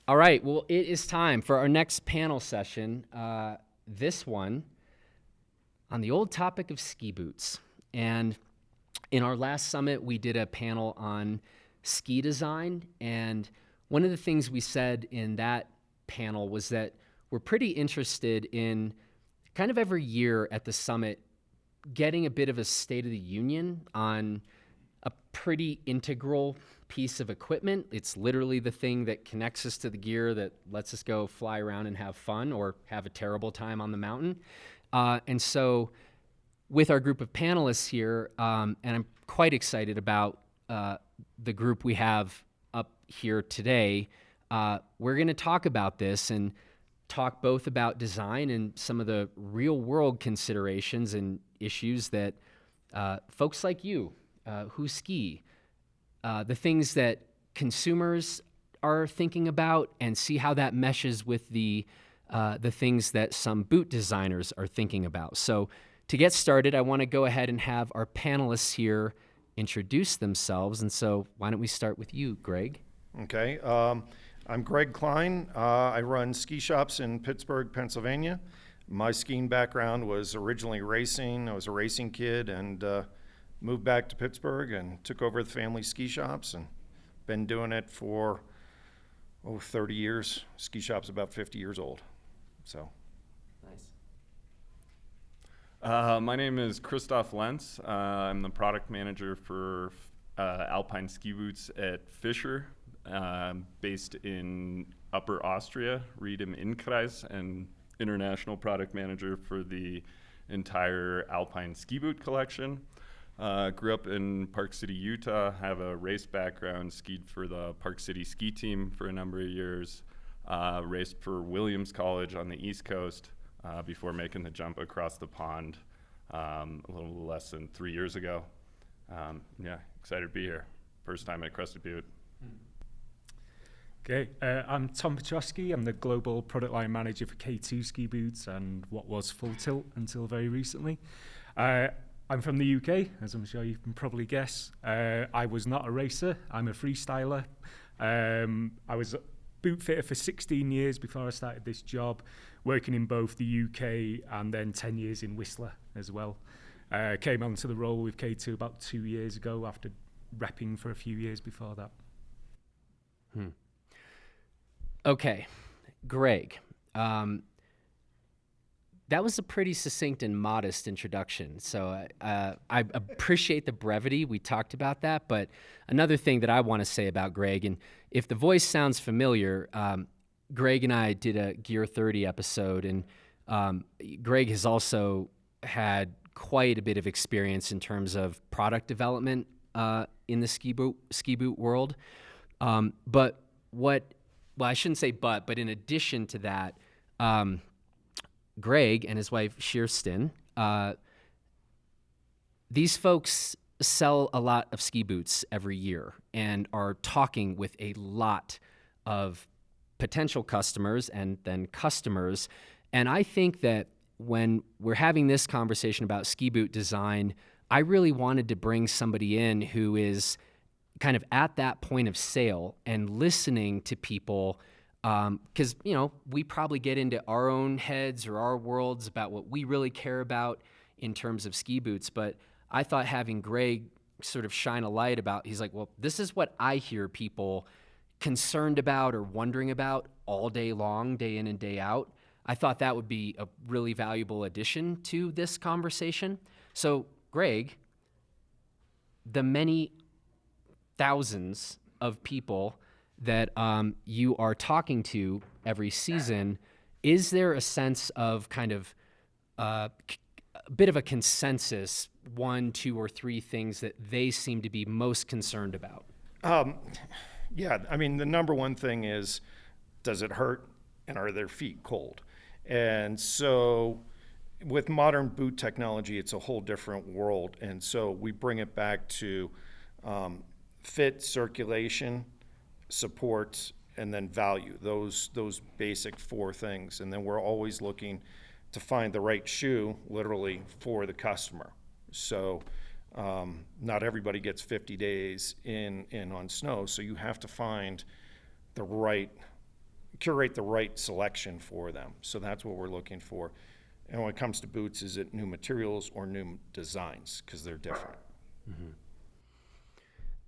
All right, well, it is time for our next panel session, this one on the old topic of ski boots. And in our last summit, we did a panel on ski design, and one of the things we said in that panel was that we're pretty interested in kind of every year at the summit getting a bit of a state of the union on a pretty integral piece of equipment. It's literally the thing that connects us to the gear that lets us go fly around and have fun or have a terrible time on the mountain. And so with our group of panelists here, and I'm quite excited about the group we have up here today, we're going to talk about this and talk both about design and some of the real world considerations and issues that folks like you who ski, the things that consumers are thinking about, and see how that meshes with the things that some boot designers are thinking about. So to get started, I want to go ahead and have our panelists here introduce themselves. And so why don't we start with you, Greg? Okay. I'm Greg Klein. I run ski shops in Pittsburgh, Pennsylvania. My skiing background was originally racing. I was a racing kid and moved back to Pittsburgh and took over the family ski shops and been doing it for 30 years. Ski shop's about 50 years old. So. Nice. My name is Christoph Lentz. I'm the product manager for Alpine ski boots at Fischer, based in Upper Austria, Ried im Innkreis, and international product manager for the entire Alpine ski boot collection. Grew up in Park City, Utah, have a race background, skied for the Park City ski team for a number of years, raced for Williams College on the East Coast before making the jump across the pond a little less than 3 years ago. Excited to be here. First time at Crested Butte. Okay, I'm Tom Pietrowski. I'm the global product line manager for K2 ski boots and what was Full Tilt until very recently. I'm from the UK, as I'm sure you can probably guess. I was not a racer. I'm a freestyler. I was a boot fitter for 16 years before I started this job, working in both the UK and then 10 years in Whistler as well. Came onto the role with K2 about 2 years ago after repping for a few years before that. Okay, Greg. That was a pretty succinct and modest introduction, so I appreciate the brevity. We talked about that, but another thing that I want to say about Greg, and if the voice sounds familiar, Greg and I did a Gear 30 episode, and Greg has also had quite a bit of experience in terms of product development in the ski boot world. But I shouldn't say but in addition to that, Greg and his wife, Kirsten, these folks sell a lot of ski boots every year and are talking with a lot of potential customers and then customers. And I think that when we're having this conversation about ski boot design, I really wanted to bring somebody in who is kind of at that point of sale and listening to people. Because, we probably get into our own heads or our worlds about what we really care about in terms of ski boots. But I thought having Greg sort of shine a light about, he's like, well, this is what I hear people concerned about or wondering about all day long, day in and day out. I thought that would be a really valuable addition to this conversation. So, Greg, the many thousands of people that you are talking to every season, is there a sense of kind of a bit of a consensus, 1, 2, or 3 things that they seem to be most concerned about? Yeah, I mean, the number one thing is, does it hurt and are their feet cold? And so with modern boot technology, it's a whole different world. And so we bring it back to fit, circulation, support, and then value, those basic 4 things. And then we're always looking to find the right shoe, literally, for the customer. So not everybody gets 50 days in on snow, so you have to find the right curate the right selection for them. So that's what we're looking for. And when it comes to boots, is it new materials or new designs? Because they're different.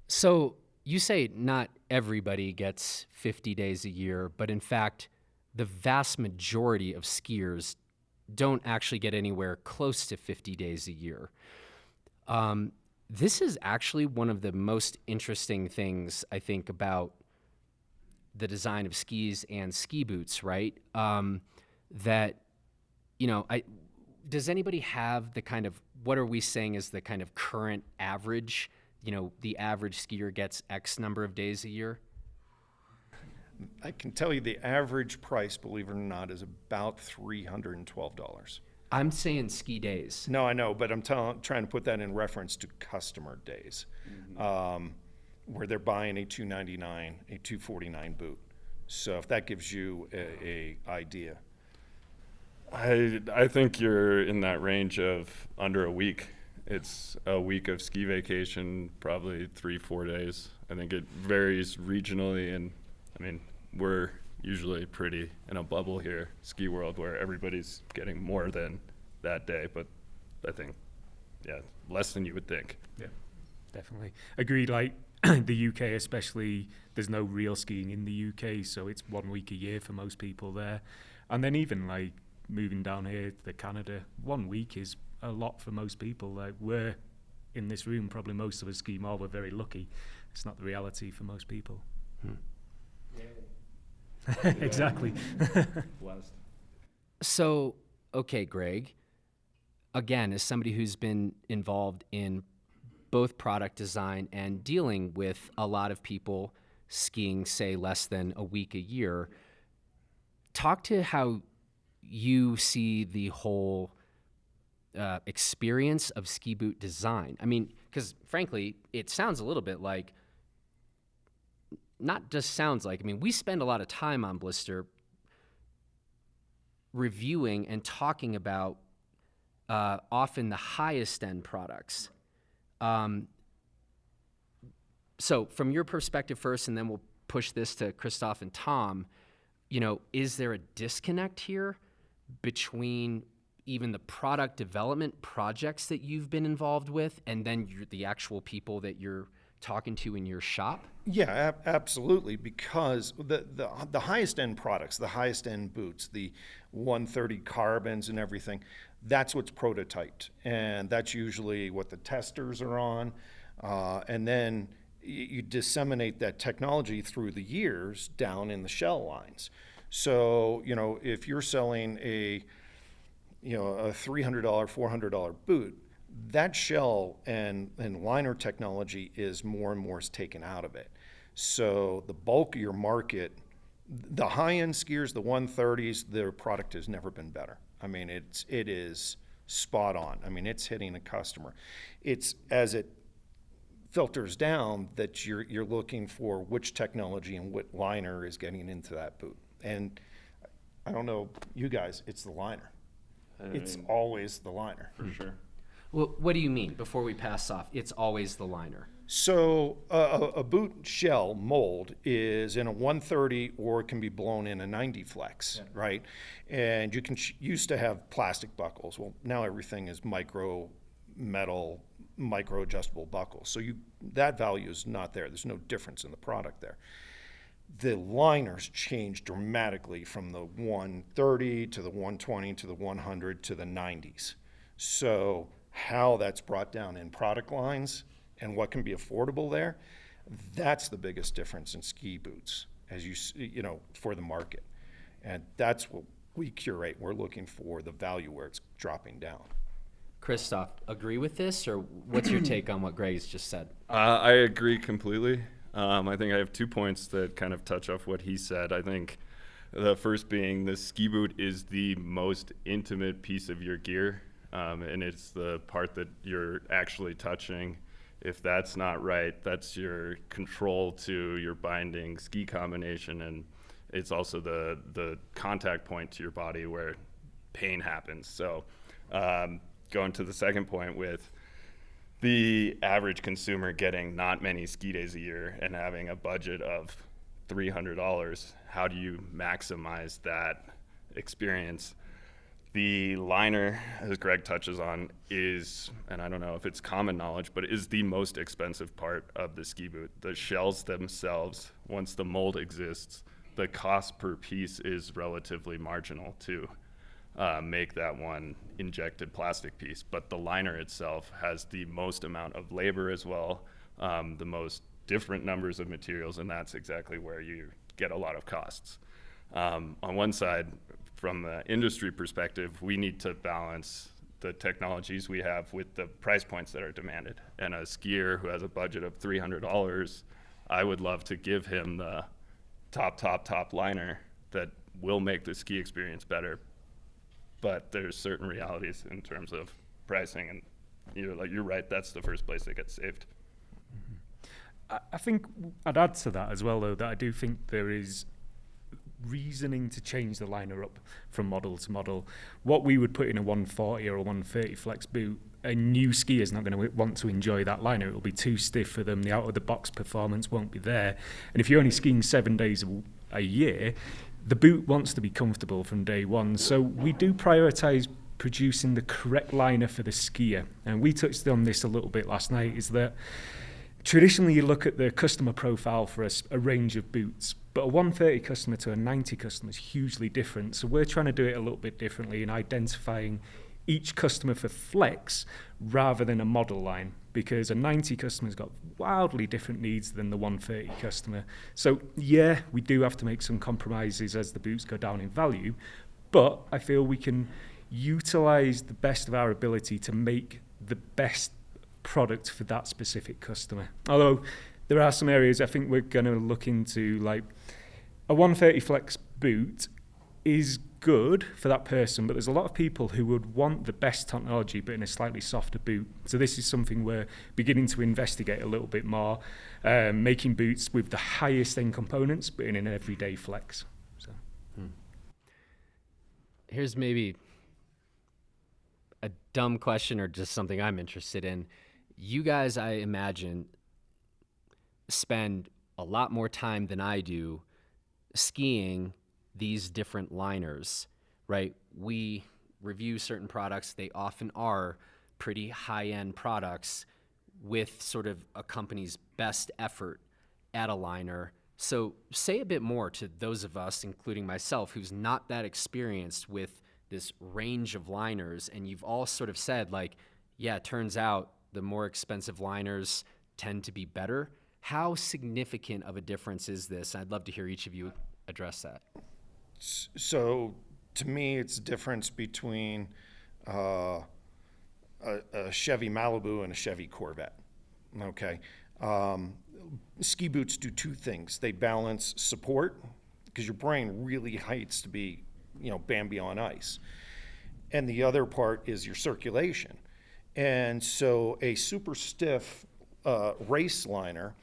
So you say not everybody gets 50 days a year, but in fact, the vast majority of skiers don't actually get anywhere close to 50 days a year. This is actually one of the most interesting things, I think, about the design of skis and ski boots, right? That, does anybody have the kind of, what are we saying is the kind of current average? The average skier gets X number of days a year? I can tell you the average price, believe it or not, is about $312. I'm saying ski days. No, I know, but I'm trying to put that in reference to customer days, where they're buying a $299, a $249 boot. So if that gives you a idea. I think you're in that range of under a week. It's a week of ski vacation, probably 3-4 days. I think it varies regionally, and I mean, we're usually pretty in a bubble here, ski world, where everybody's getting more than that day, but I think, less than you would think. Yeah, definitely. Agreed, like the UK especially, there's no real skiing in the UK, so it's 1 week a year for most people there. And then even like moving down here to Canada, 1 week is a lot for most people. Like we're in this room, probably most of us ski more, we're very lucky. It's not the reality for most people. Exactly. So, okay, Greg, again, as somebody who's been involved in both product design and dealing with a lot of people skiing, say, less than a week a year, talk to how you see the whole experience of ski boot design. I mean, because frankly, it sounds a little bit like, not just sounds like, I mean, we spend a lot of time on Blister reviewing and talking about often the highest end products. So from your perspective first, and then we'll push this to Christoph and Tom, is there a disconnect here between even the product development projects that you've been involved with and then the actual people that you're talking to in your shop? Yeah, absolutely, because the highest end products, the highest end boots, the 130 carbons and everything, that's what's prototyped, and that's usually what the testers are on, and then you disseminate that technology through the years down in the shell lines. So, if you're selling a $300, $400 boot, that shell and liner technology is more and more is taken out of it. So the bulk of your market, the high-end skiers, the 130s, their product has never been better. I mean, it is spot on. I mean, it's hitting a customer. It's as it filters down that you're looking for which technology and what liner is getting into that boot. And I don't know, you guys, it's the liner. It's always the liner. For sure. Well, what do you mean, before we pass off, it's always the liner? So a boot shell mold is in a 130 or it can be blown in a 90 flex, right? And you can used to have plastic buckles. Well, now everything is micro metal, micro adjustable buckles. So that value is not there. There's no difference in the product there. The liners change dramatically from the 130 to the 120 to the 100 to the 90s. So how that's brought down in product lines and what can be affordable there, that's the biggest difference in ski boots as for the market. And that's what we curate. We're looking for the value where it's dropping down. Christoph, agree with this, or what's your take on what Greg's just said? I agree completely. I think I have 2 points that kind of touch off what he said. I think the first being the ski boot is the most intimate piece of your gear, and it's the part that you're actually touching. If that's not right, that's your control to your binding ski combination, and it's also the contact point to your body where pain happens. So going to the second point with the average consumer getting not many ski days a year and having a budget of $300, how do you maximize that experience? The liner, as Greg touches on, is, and I don't know if it's common knowledge, but is the most expensive part of the ski boot. The shells themselves, once the mold exists, the cost per piece is relatively marginal to make that one injected plastic piece. But the liner itself has the most amount of labor as well, the most different numbers of materials, and that's exactly where you get a lot of costs. On one side, from the industry perspective, we need to balance the technologies we have with the price points that are demanded. And a skier who has a budget of $300, I would love to give him the top liner that will make the ski experience better. But there's certain realities in terms of pricing, and you're right, that's the first place that gets saved. I think I'd add to that as well, though, that I do think there is reasoning to change the liner up from model to model. What we would put in a 140 or a 130 flex boot, a new skier is not going to want to enjoy that liner. It will be too stiff for them. The out-of-the-box performance won't be there. And if you're only skiing 7 days a year, the boot wants to be comfortable from day one. So we do prioritise producing the correct liner for the skier. And we touched on this a little bit last night, is that traditionally you look at the customer profile for a range of boots, but a 130 customer to a 90 customer is hugely different. So we're trying to do it a little bit differently in identifying each customer for flex rather than a model line, because a 90 customer's got wildly different needs than the 130 customer. So yeah, we do have to make some compromises as the boots go down in value, but I feel we can utilize the best of our ability to make the best product for that specific customer. Although there are some areas I think we're going to look into, like a 130 flex boot is good for that person, but there's a lot of people who would want the best technology but in a slightly softer boot. So this is something we're beginning to investigate a little bit more, making boots with the highest end components but in an everyday flex. So here's maybe a dumb question or just something I'm interested in. You guys, I imagine, spend a lot more time than I do skiing these different liners, right? We review certain products. They often are pretty high-end products with sort of a company's best effort at a liner. So say a bit more to those of us, including myself, who's not that experienced with this range of liners. And you've all sort of said, like, yeah, it turns out the more expensive liners tend to be better. How significant of a difference is this? I'd love to hear each of you address that. So to me, it's the difference between a Chevy Malibu and a Chevy Corvette. Okay. Ski boots do two things. They balance support, because your brain really hates to be, Bambi on ice. And the other part is your circulation. And so a super stiff race liner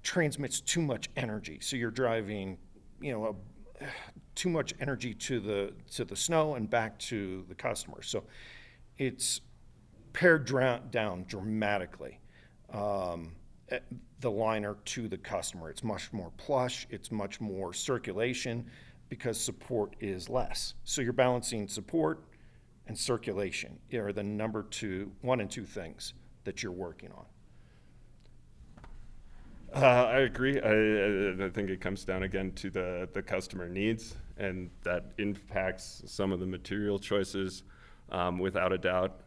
transmits too much energy. So you're driving, too much energy to the snow and back to the customer. So it's pared down dramatically, the liner to the customer. It's much more plush. It's much more circulation because support is less. So you're balancing support and circulation are the one and two things that you're working on. I agree. I think it comes down again to the customer needs, and that impacts some of the material choices without a doubt.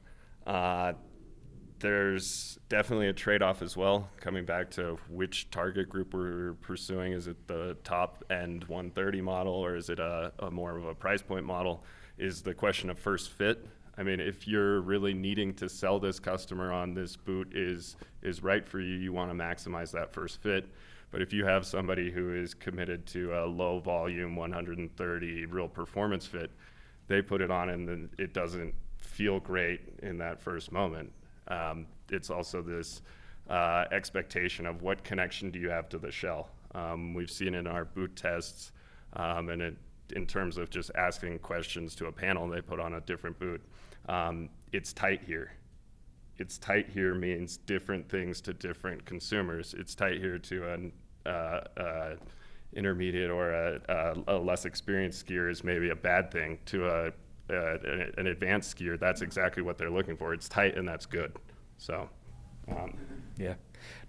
There's definitely a trade-off as well, coming back to which target group we're pursuing. Is it the top end 130 model, or is it a more of a price point model? Is the question of first fit. I mean, if you're really needing to sell this customer on this boot is right for you, you want to maximize that first fit. But if you have somebody who is committed to a low volume 130 real performance fit, they put it on and then it doesn't feel great in that first moment. It's also this expectation of what connection do you have to the shell. We've seen in our boot tests, and in terms of just asking questions to a panel they put on a different boot, it's tight here. It's tight here means different things to different consumers. It's tight here to intermediate or a less experienced skier is maybe a bad thing to an advanced skier. That's exactly what they're looking for. It's tight and that's good. So, yeah,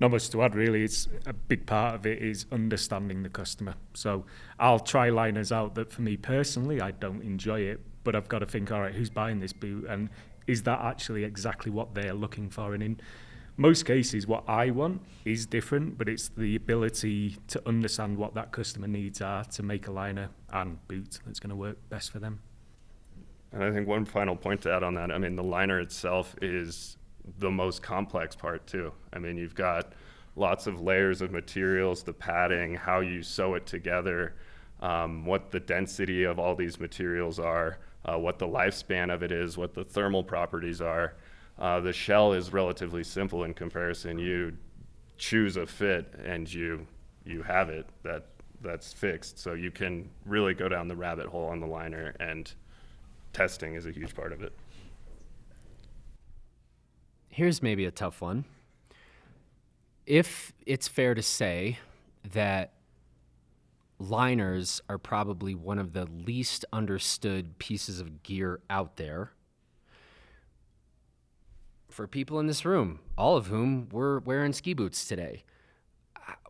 not much to add really. It's a big part of it is understanding the customer. So I'll try liners out that for me personally, I don't enjoy it, but I've got to think, all right, who's buying this boot? And is that actually exactly what they're looking for? And in most cases, what I want is different, but it's the ability to understand what that customer needs are to make a liner and boot that's going to work best for them. And I think one final point to add on that, I mean, the liner itself is the most complex part too. I mean, you've got lots of layers of materials, the padding, how you sew it together, what the density of all these materials are, what the lifespan of it is, what the thermal properties are. The shell is relatively simple in comparison. You choose a fit and you have it that's fixed. So you can really go down the rabbit hole on the liner, and testing is a huge part of it. Here's maybe a tough one. If it's fair to say that liners are probably one of the least understood pieces of gear out there, for people in this room, all of whom were wearing ski boots today,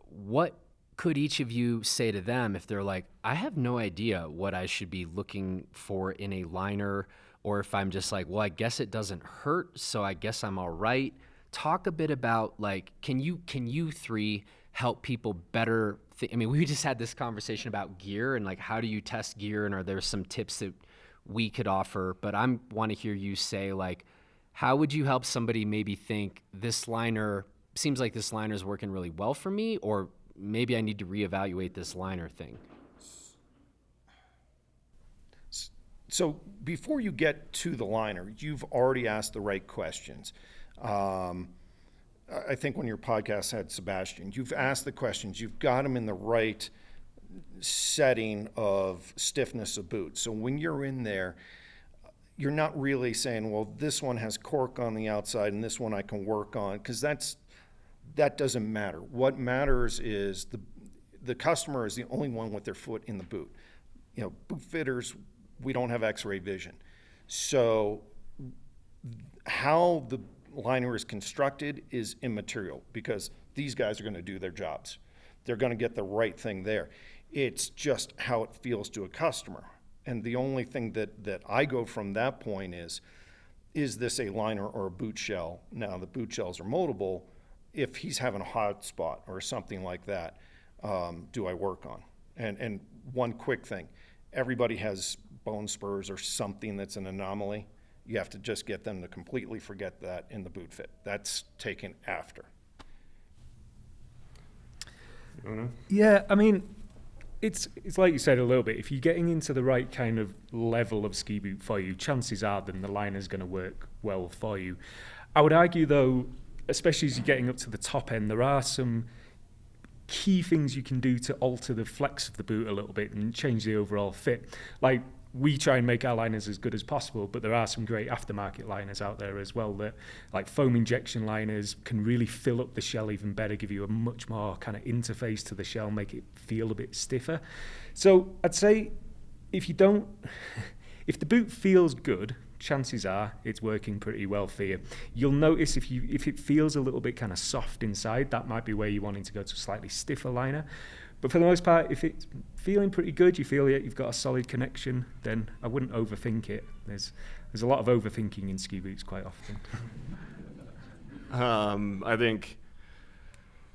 what could each of you say to them if they're like, I have no idea what I should be looking for in a liner, or if I'm just like, well, I guess it doesn't hurt, so I guess I'm all right. Talk a bit about, like, can you three help people better I mean, we just had this conversation about gear and like, how do you test gear, and are there some tips that we could offer? But I want to hear you say, like, how would you help somebody maybe think this liner seems like this liner is working really well for me, or maybe I need to reevaluate this liner thing? So before you get to the liner, you've already asked the right questions. I think when your podcast had Sebastian, you've asked the questions, you've got them in the right setting of stiffness of boot. So when you're in there, you're not really saying, well, this one has cork on the outside and this one I can work on, because that doesn't matter. What matters is the customer is the only one with their foot in the boot. You know, boot fitters, we don't have x-ray vision. So how the liner is constructed is immaterial, because these guys are going to do their jobs. They're going to get the right thing there. It's just how it feels to a customer. And the only thing that I go from that point is this a liner or a boot shell? Now, the boot shells are moldable. If he's having a hot spot or something like that, do I work on? And one quick thing, everybody has bone spurs or something that's an anomaly. You have to just get them to completely forget that in the boot fit. That's taken after. Yeah, I mean, it's like you said a little bit. If you're getting into the right kind of level of ski boot for you, chances are then the liner's going to work well for you. I would argue, though, especially as you're getting up to the top end, there are some key things you can do to alter the flex of the boot a little bit and change the overall fit. Like, we try and make our liners as good as possible, but there are some great aftermarket liners out there as well that, like foam injection liners, can really fill up the shell even better, give you a much more kind of interface to the shell, make it feel a bit stiffer. So I'd say if the boot feels good, chances are it's working pretty well for you. You'll notice if it feels a little bit kind of soft inside, that might be where you're wanting to go to a slightly stiffer liner. But for the most part, if it's feeling pretty good, you feel you've got a solid connection, then I wouldn't overthink it. There's a lot of overthinking in ski boots quite often. I think,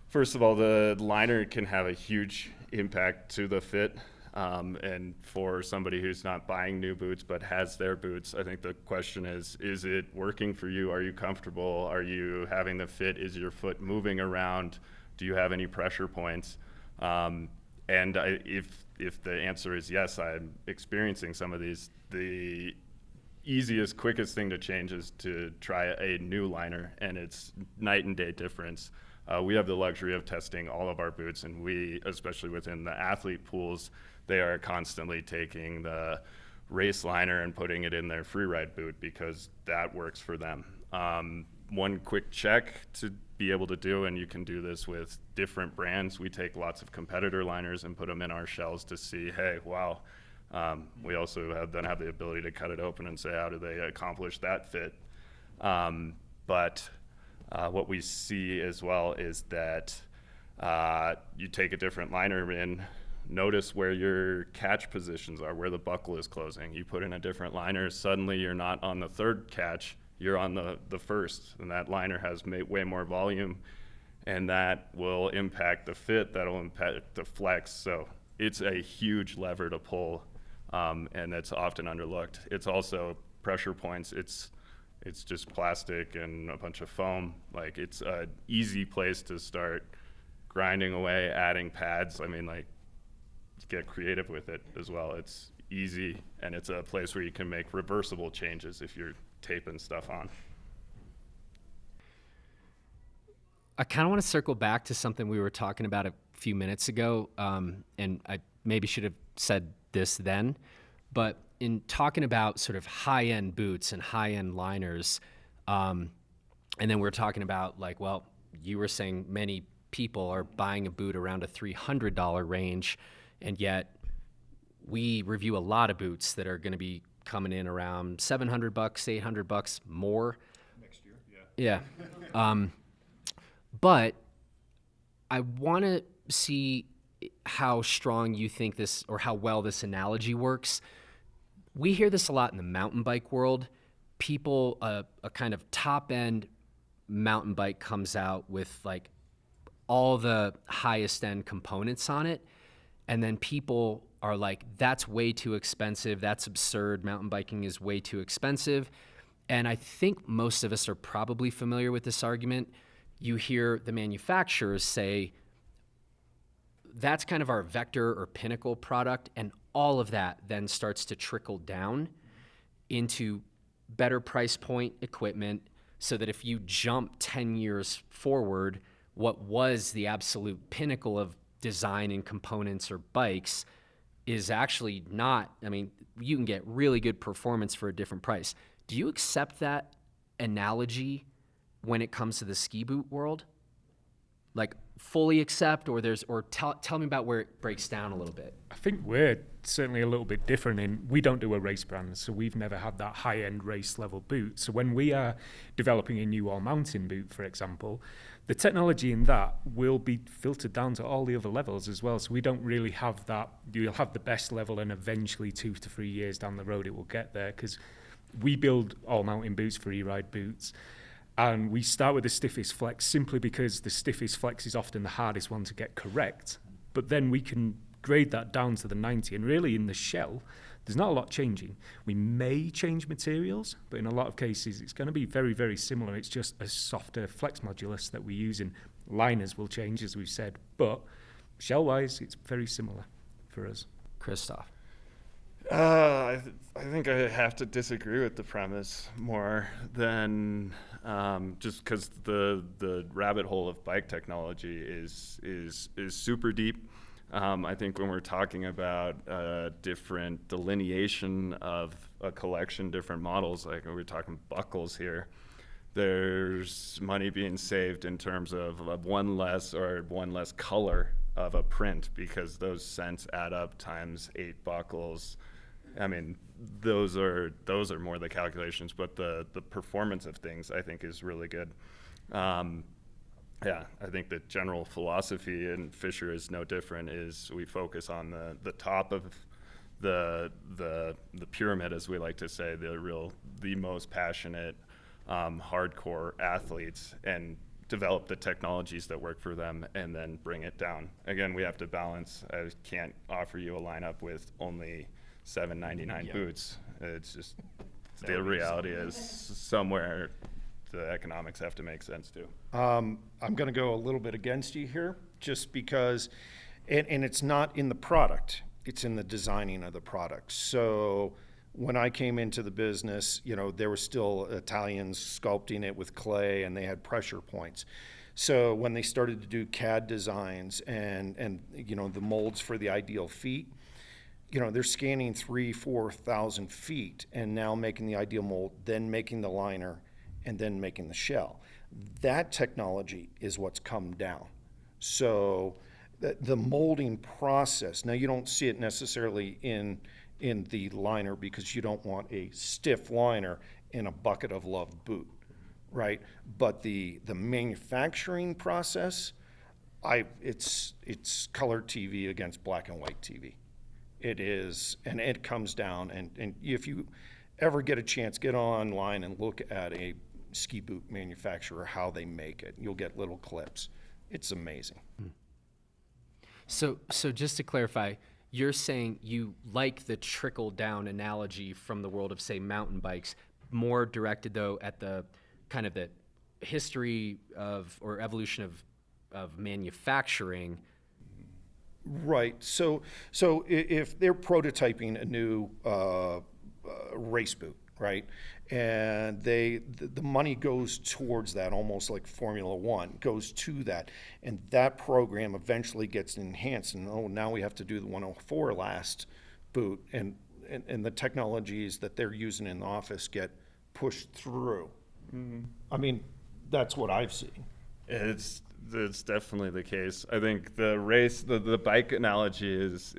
first of all, the liner can have a huge impact to the fit. And for somebody who's not buying new boots but has their boots, I think the question is it working for you? Are you comfortable? Are you having the fit? Is your foot moving around? Do you have any pressure points? And if the answer is yes, I'm experiencing some of these, the easiest, quickest thing to change is to try a new liner, and it's night and day difference. We have the luxury of testing all of our boots, and we, especially within the athlete pools, they are constantly taking the race liner and putting it in their free ride boot because that works for them. One quick check to be able to do, and you can do this with different brands. We take lots of competitor liners and put them in our shells to see, hey, wow. We also have the ability to cut it open and say, how do they accomplish that fit? But what we see as well is that you take a different liner in, notice where your catch positions are, where the buckle is closing. You put in a different liner, suddenly you're not on the third catch, you're on the first, and that liner has way more volume, and that will impact the fit, that'll impact the flex. So it's a huge lever to pull, and that's often underlooked. It's also pressure points. It's just plastic and a bunch of foam. Like, it's an easy place to start grinding away, adding pads. I mean, like, get creative with it as well. It's easy, and it's a place where you can make reversible changes if you're taping stuff on. I kind of want to circle back to something we were talking about a few minutes ago, and I maybe should have said this then, but in talking about sort of high-end boots and high-end liners, and then we're talking about, like, well, you were saying many people are buying a boot around a $300 range, and yet we review a lot of boots that are going to be coming in around $700, $800 more. Next year, yeah. Yeah. But I want to see how strong you think this, or how well this analogy works. We hear this a lot in the mountain bike world. People, a kind of top-end mountain bike comes out with, like, all the highest end components on it, and then people are like, that's way too expensive, that's absurd, mountain biking is way too expensive. And I think most of us are probably familiar with this argument. You hear the manufacturers say, that's kind of our vector or pinnacle product, and all of that then starts to trickle down into better price point equipment, so that if you jump 10 years forward, what was the absolute pinnacle of design and components or bikes is actually not, I mean, you can get really good performance for a different price. Do you accept that analogy when it comes to the ski boot world? Like, fully accept, or tell me about where it breaks down a little bit. I think we're certainly a little bit different in, we don't do a race brand, so we've never had that high-end race level boot. So when we are developing a new all-mountain boot, for example, the technology in that will be filtered down to all the other levels as well. So we don't really have that, you'll have the best level, and eventually 2 to 3 years down the road it will get there, because we build all-mountain boots for e-ride boots. And we start with the stiffest flex simply because the stiffest flex is often the hardest one to get correct. But then we can grade that down to the 90. And really in the shell, there's not a lot changing. We may change materials, but in a lot of cases, it's going to be very, very similar. It's just a softer flex modulus that we use, and liners will change, as we've said. But shell-wise, it's very similar for us. Christoph. I think I have to disagree with the premise more than just because the rabbit hole of bike technology is super deep. I think when we're talking about different delineation of a collection, different models, like we're talking buckles here, there's money being saved in terms of one less color of a print, because those cents add up times 8 buckles. I mean, those are more the calculations, but the performance of things, I think, is really good. Yeah, I think the general philosophy, and Fischer is no different, is we focus on the top of the pyramid, as we like to say, the most passionate, hardcore athletes, and develop the technologies that work for them, and then bring it down. Again, we have to balance. I can't offer you a lineup with only $7.99 boots. It's just, the reality is somewhere the economics have to make sense too. I'm going to go a little bit against you here, just because, and it's not in the product, it's in the designing of the product. So when I came into the business, there were still Italians sculpting it with clay, and they had pressure points. So when they started to do CAD designs and the molds for the ideal feet, they're scanning 3,000-4,000 feet and now making the ideal mold, then making the liner, and then making the shell. That technology is what's come down. So the molding process, now you don't see it necessarily in the liner because you don't want a stiff liner in a bucket of loved boot, right? But the manufacturing process, it's color TV against black and white TV. It is, and it comes down, and if you ever get a chance, get online and look at a ski boot manufacturer, how they make it. You'll get little clips. It's amazing. So just to clarify, you're saying you like the trickle down analogy from the world of, say, mountain bikes, more directed though at the kind of the history of or evolution of manufacturing. Right. So if they're prototyping a new race boot, right, and the money goes towards that, almost like Formula One goes to that, and that program eventually gets enhanced, and now we have to do the 104 last boot, and the technologies that they're using in the office get pushed through. Mm-hmm. I mean, that's what I've seen. It's definitely the case. I think the bike analogy is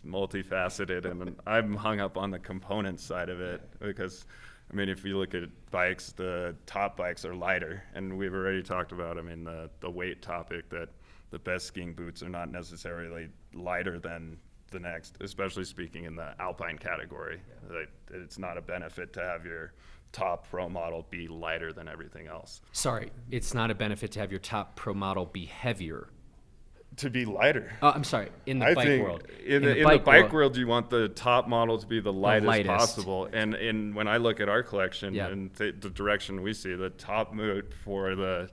multifaceted, and I'm hung up on the component side of it because, I mean, if you look at bikes, the top bikes are lighter, and we've already talked about, I mean, the weight topic, that the best skiing boots are not necessarily lighter than the next, especially speaking in the alpine category. Yeah. It's not a benefit to have your top pro model be lighter than everything else. Sorry, it's not a benefit to have your top pro model be heavier. To be lighter. I'm sorry, in the bike world. In the bike world, you want the top model to be the lightest possible. And when I look at our collection and the direction we see, the top boot for the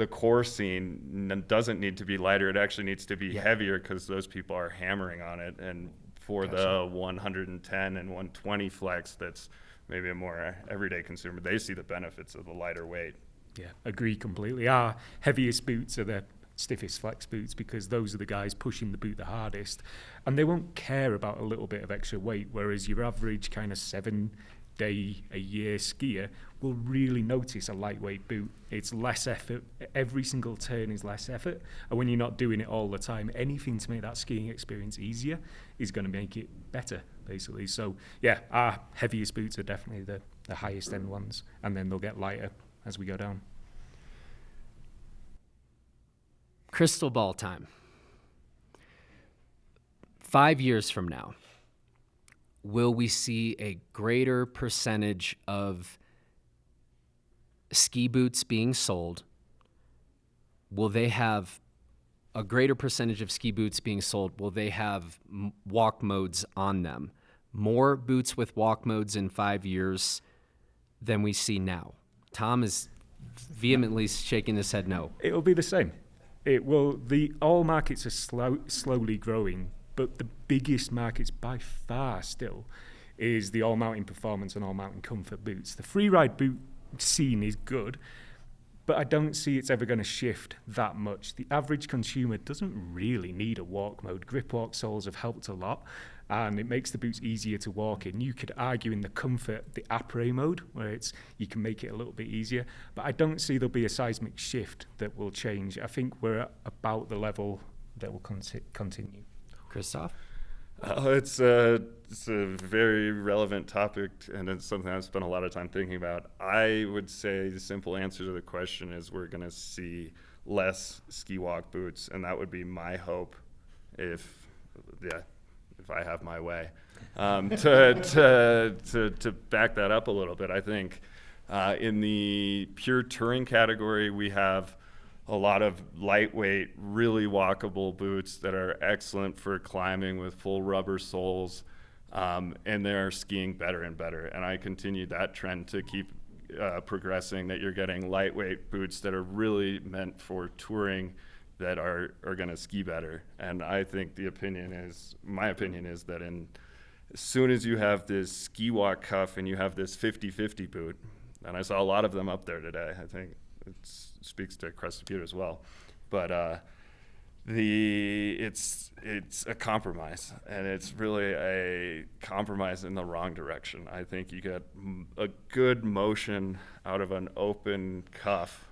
core scene doesn't need to be lighter. It actually needs to be heavier because those people are hammering on it. And for the 110 and 120 flex, that's maybe a more everyday consumer, they see the benefits of the lighter weight. Yeah, agree completely. Our heaviest boots are the stiffest flex boots because those are the guys pushing the boot the hardest, and they won't care about a little bit of extra weight, whereas your average kind of 7-day-a-year skier will really notice a lightweight boot. It's less effort. Every single turn is less effort, and when you're not doing it all the time, anything to make that skiing experience easier is going to make it better, basically. So yeah, our heaviest boots are definitely the highest end ones, and then they'll get lighter as we go down. Crystal ball time. 5 years from now, will we see a greater percentage of ski boots being sold? Will they have a greater percentage of ski boots being sold? Will they have walk modes on them? More boots with walk modes in 5 years than we see now? Tom is vehemently shaking his head no. It'll be the same. It will. All markets are slowly growing, but the biggest markets by far still is the all-mountain performance and all-mountain comfort boots. The free-ride boot scene is good, but I don't see it's ever going to shift that much. The average consumer doesn't really need a walk mode. Grip walk soles have helped a lot, and it makes the boots easier to walk in. You could argue in the comfort, the après mode, where you can make it a little bit easier, but I don't see there'll be a seismic shift that will change. I think we're at about the level that will continue. Christoph? It's a very relevant topic, and it's something I've spent a lot of time thinking about. I would say the simple answer to the question is we're going to see less ski walk boots, and that would be my hope if I have my way. To back that up a little bit, I think in the pure touring category, we have a lot of lightweight, really walkable boots that are excellent for climbing with full rubber soles, and they're skiing better and better. And I continue that trend to keep progressing, that you're getting lightweight boots that are really meant for touring that are going to ski better. And I think my opinion is that as soon as you have this ski walk cuff and you have this 50-50 boot, and I saw a lot of them up there today, I think it speaks to Crest Computer as well, but it's a compromise, and it's really a compromise in the wrong direction. I think you get a good motion out of an open cuff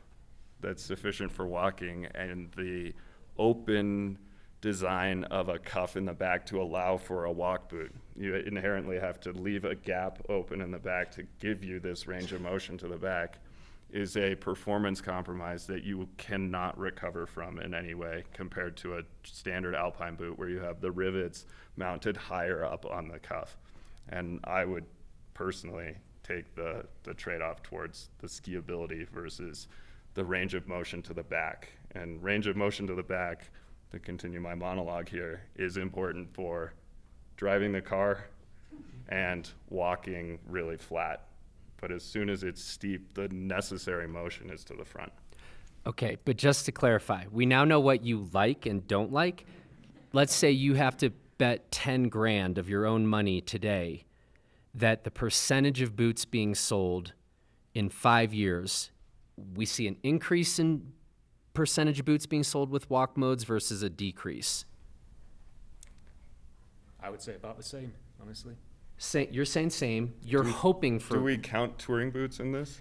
that's sufficient for walking, and the open design of a cuff in the back to allow for a walk boot. You inherently have to leave a gap open in the back to give you this range of motion to the back, is a performance compromise that you cannot recover from in any way compared to a standard alpine boot where you have the rivets mounted higher up on the cuff. And I would personally take the trade-off towards the skiability versus the range of motion to the back. And range of motion to the back, to continue my monologue here, is important for driving the car and walking really flat. But as soon as it's steep, the necessary motion is to the front. Okay, but just to clarify, we now know what you like and don't like. Let's say you have to bet 10 grand of your own money today that the percentage of boots being sold in 5 years, we see an increase in percentage of boots being sold with walk modes versus a decrease. I would say about the same, honestly. You're saying same. You're hoping for. Do we count touring boots in this?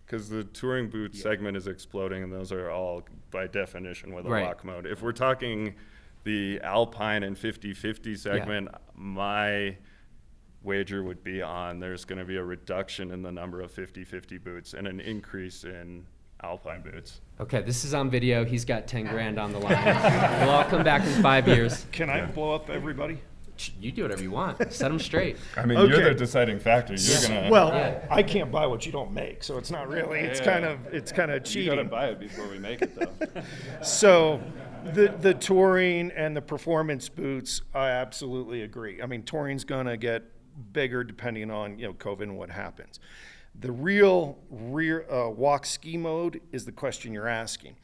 Because the touring boot segment is exploding, and those are all, by definition, with a walk mode. If we're talking the Alpine and 50/50 segment, my wager would be on there's going to be a reduction in the number of 50/50 boots and an increase in Alpine boots. Okay, this is on video. He's got 10 grand on the line. We'll all come back in 5 years. Can I blow up everybody? You do whatever you want. Set them straight. I mean, Okay. you're the deciding factor. You're gonna. Well, Yeah. I can't buy what you don't make, so it's not really. It's kind of you gotta cheating. buy it before we make it, though. So, the touring and the performance boots, I absolutely agree. I mean, touring's gonna get bigger depending on COVID and what happens. The real walk ski mode is the question you're asking.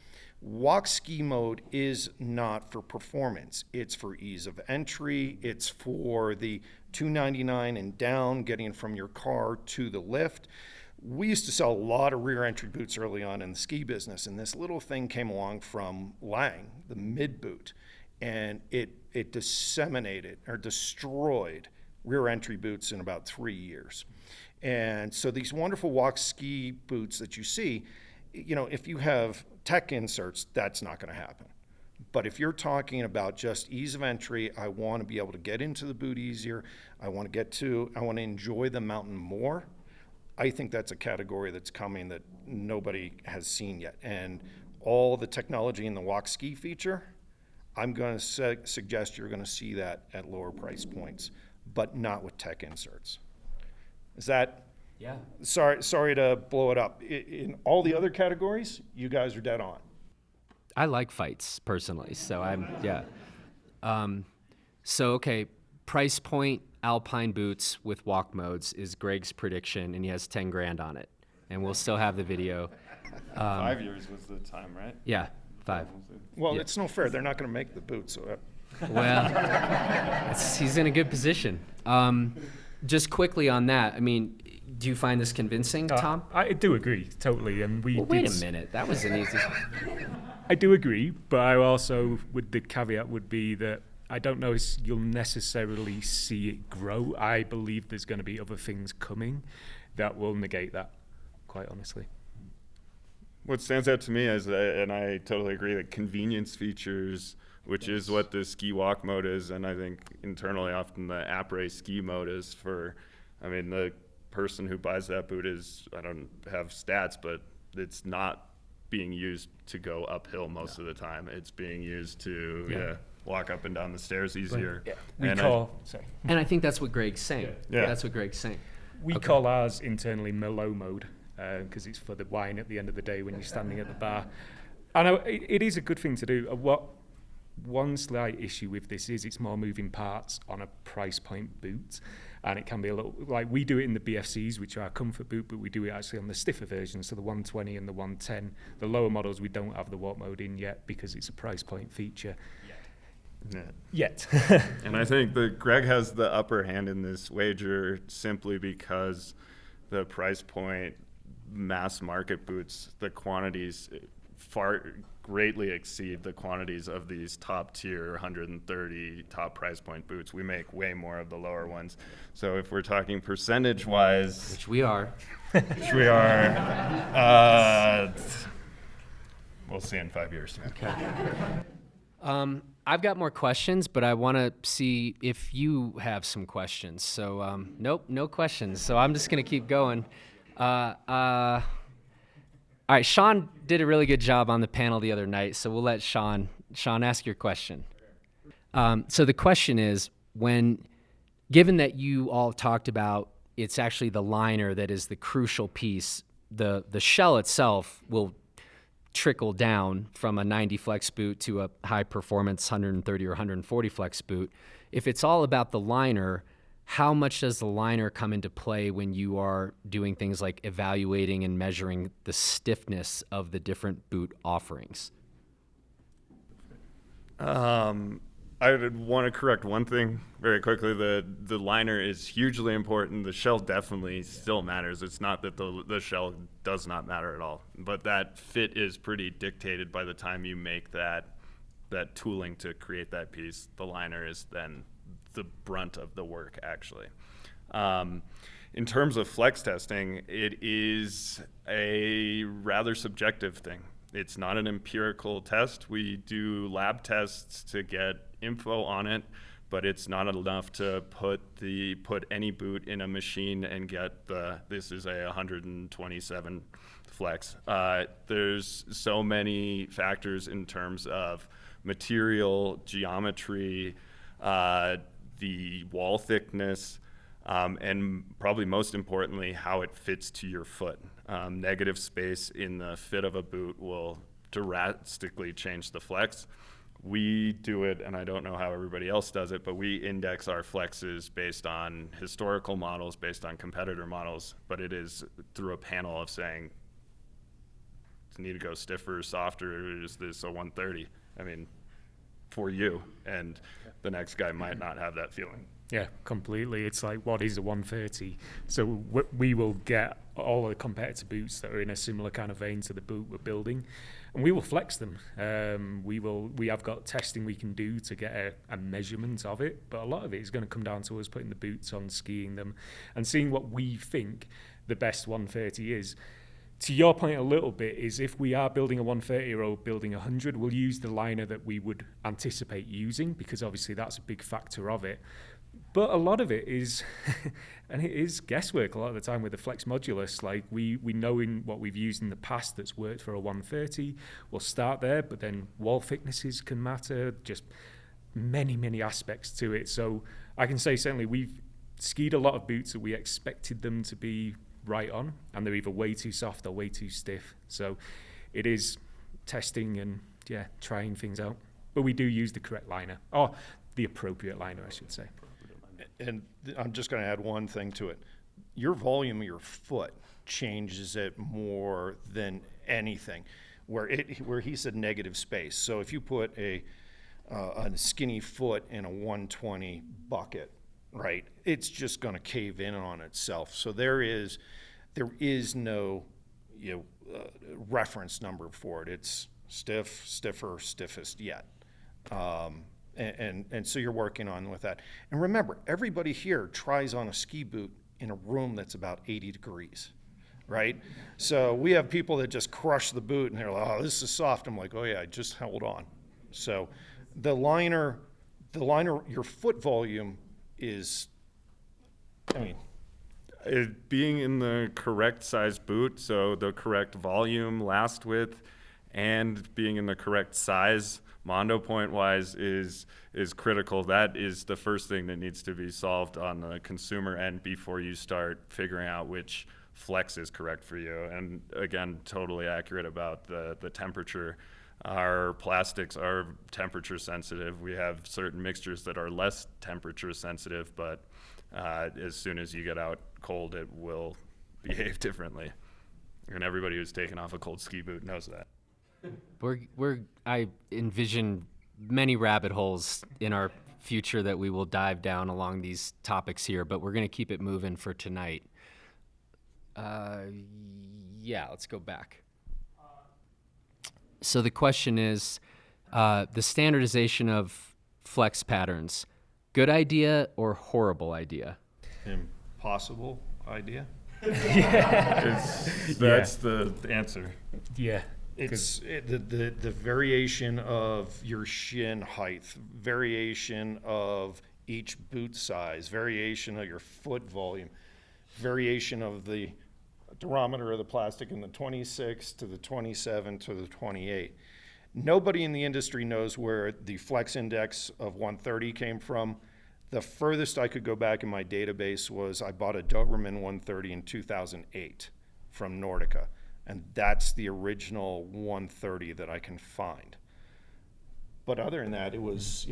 Walk ski mode is not for performance. It's for ease of entry. It's for the $299 and down, getting from your car to the lift. We used to sell a lot of rear entry boots early on in the ski business, and this little thing came along from Lang, the mid boot, and it disseminated or destroyed rear entry boots in about 3 years. And so these wonderful walk ski boots that you see, if you have tech inserts, that's not going to happen. But if you're talking about just ease of entry, I want to be able to get into the boot easier. I want to enjoy the mountain more. I think that's a category that's coming that nobody has seen yet. And all the technology in the walk ski feature, I'm going to suggest you're going to see that at lower price points, but not with tech inserts. Is that? Yeah. Sorry to blow it up. In all the other categories, you guys are dead on. I like fights personally, so okay, price point Alpine boots with walk modes is Greg's prediction, and he has 10 grand on it, and we'll still have the video. 5 years was the time, right? Yeah, 5. Well, Yeah. it's no fair. They're not going to make the boots. So Well, he's in a good position. Just quickly on that, I mean, do you find this convincing, Tom? I do agree, totally. And Wait a minute, that was an easy. I do agree, but I also, the caveat would be that I don't know if you'll necessarily see it grow. I believe there's going to be other things coming that will negate that, quite honestly. What stands out to me is, and I totally agree, that convenience features, which is what the ski walk mode is, and I think internally often the après ski mode is for, the person who buys that boot is, I don't have stats, but it's not being used to go uphill most of the time. It's being used to walk up and down the stairs easier. And I think that's what Greg's saying. Yeah. That's what Greg's saying. We call ours internally Merlot mode, because it's for the wine at the end of the day when you're standing at the bar. And it is a good thing to do. One slight issue with this is it's more moving parts on a price point boot, and it can be a little, like we do it in the BFCs, which are a comfort boot, but we do it actually on the stiffer version, so the 120 and the 110. The lower models, we don't have the walk mode in yet because it's a price point feature. Yet. And I think that Greg has the upper hand in this wager simply because the price point mass market boots, the quantities far greatly exceed the quantities of these top tier 130 top price point boots. We make way more of the lower ones. So if we're talking percentage wise, Which we are. we'll see in 5 years. Okay. I've got more questions, but I want to see if you have some questions. So, nope, no questions. So I'm just going to keep going. All right, Sean did a really good job on the panel the other night, so we'll let Sean ask your question. So the question is, given that you all talked about it's actually the liner that is the crucial piece, the shell itself will trickle down from a 90 flex boot to a high performance 130 or 140 flex boot. If it's all about the liner, how much does the liner come into play when you are doing things like evaluating and measuring the stiffness of the different boot offerings? I would want to correct one thing very quickly. The liner is hugely important. The shell definitely still matters. It's not that the shell does not matter at all, but that fit is pretty dictated by the time you make that tooling to create that piece. The liner is then the brunt of the work, actually. In terms of flex testing, it is a rather subjective thing. It's not an empirical test. We do lab tests to get info on it, but it's not enough to put any boot in a machine and get this is a 127 flex. There's so many factors in terms of material, geometry, the wall thickness, and probably most importantly, how it fits to your foot. Negative space in the fit of a boot will drastically change the flex. We do it, and I don't know how everybody else does it, but we index our flexes based on historical models, based on competitor models, but it is through a panel of saying, does it need to go stiffer, softer, or is this a 130? I mean, for you, and the next guy might not have that feeling. Yeah, completely. It's like, what is a 130? So we will get all the competitor boots that are in a similar kind of vein to the boot we're building, and we will flex them. We have got testing we can do to get a measurement of it, but a lot of it is going to come down to us putting the boots on, skiing them, and seeing what we think the best 130 is. To your point a little bit is if we are building a 130 or building a 100, we'll use the liner that we would anticipate using, because obviously that's a big factor of it. But a lot of it is, and it is guesswork a lot of the time with the flex modulus. Like we know in what we've used in the past that's worked for a 130, we'll start there, but then wall thicknesses can matter, just many aspects to it. So I can say certainly we've skied a lot of boots that we expected them to be right on, and they're either way too soft or way too stiff. So it is testing and trying things out. But we do use the correct liner, or the appropriate liner, I should say. And I'm just going to add one thing to it. Your volume of your foot changes it more than anything. Where he said negative space. So if you put a skinny foot in a 120 bucket, right, it's just going to cave in on itself. So there is no reference number for it. It's stiff, stiffer, stiffest yet. And so you're working on with that. And remember, everybody here tries on a ski boot in a room that's about 80 degrees, right? So we have people that just crush the boot and they're like, oh, this is soft. I'm like, oh yeah, just hold on. So the liner, your foot volume is, being in the correct size boot, so the correct volume, last width, and being in the correct size mondo point wise is critical. That is the first thing that needs to be solved on the consumer end before you start figuring out which flex is correct for you. And again, totally accurate about the temperature. Our plastics are temperature sensitive. We have certain mixtures that are less temperature sensitive, but as soon as you get out cold, it will behave differently. And everybody who's taken off a cold ski boot knows that. I envision many rabbit holes in our future that we will dive down along these topics here, but we're going to keep it moving for tonight. Let's go back. So the question is, the standardization of flex patterns, good idea or horrible idea? Impossible idea. That's the answer. Yeah. It's the variation of your shin height, variation of each boot size, variation of your foot volume, variation of the durometer of the plastic in the 26 to the 27 to the 28. Nobody in the industry knows where the flex index of 130 came from. The furthest I could go back in my database was I bought a Doberman 130 in 2008 from Nordica, and that's the original 130 that I can find. But other than that, it was,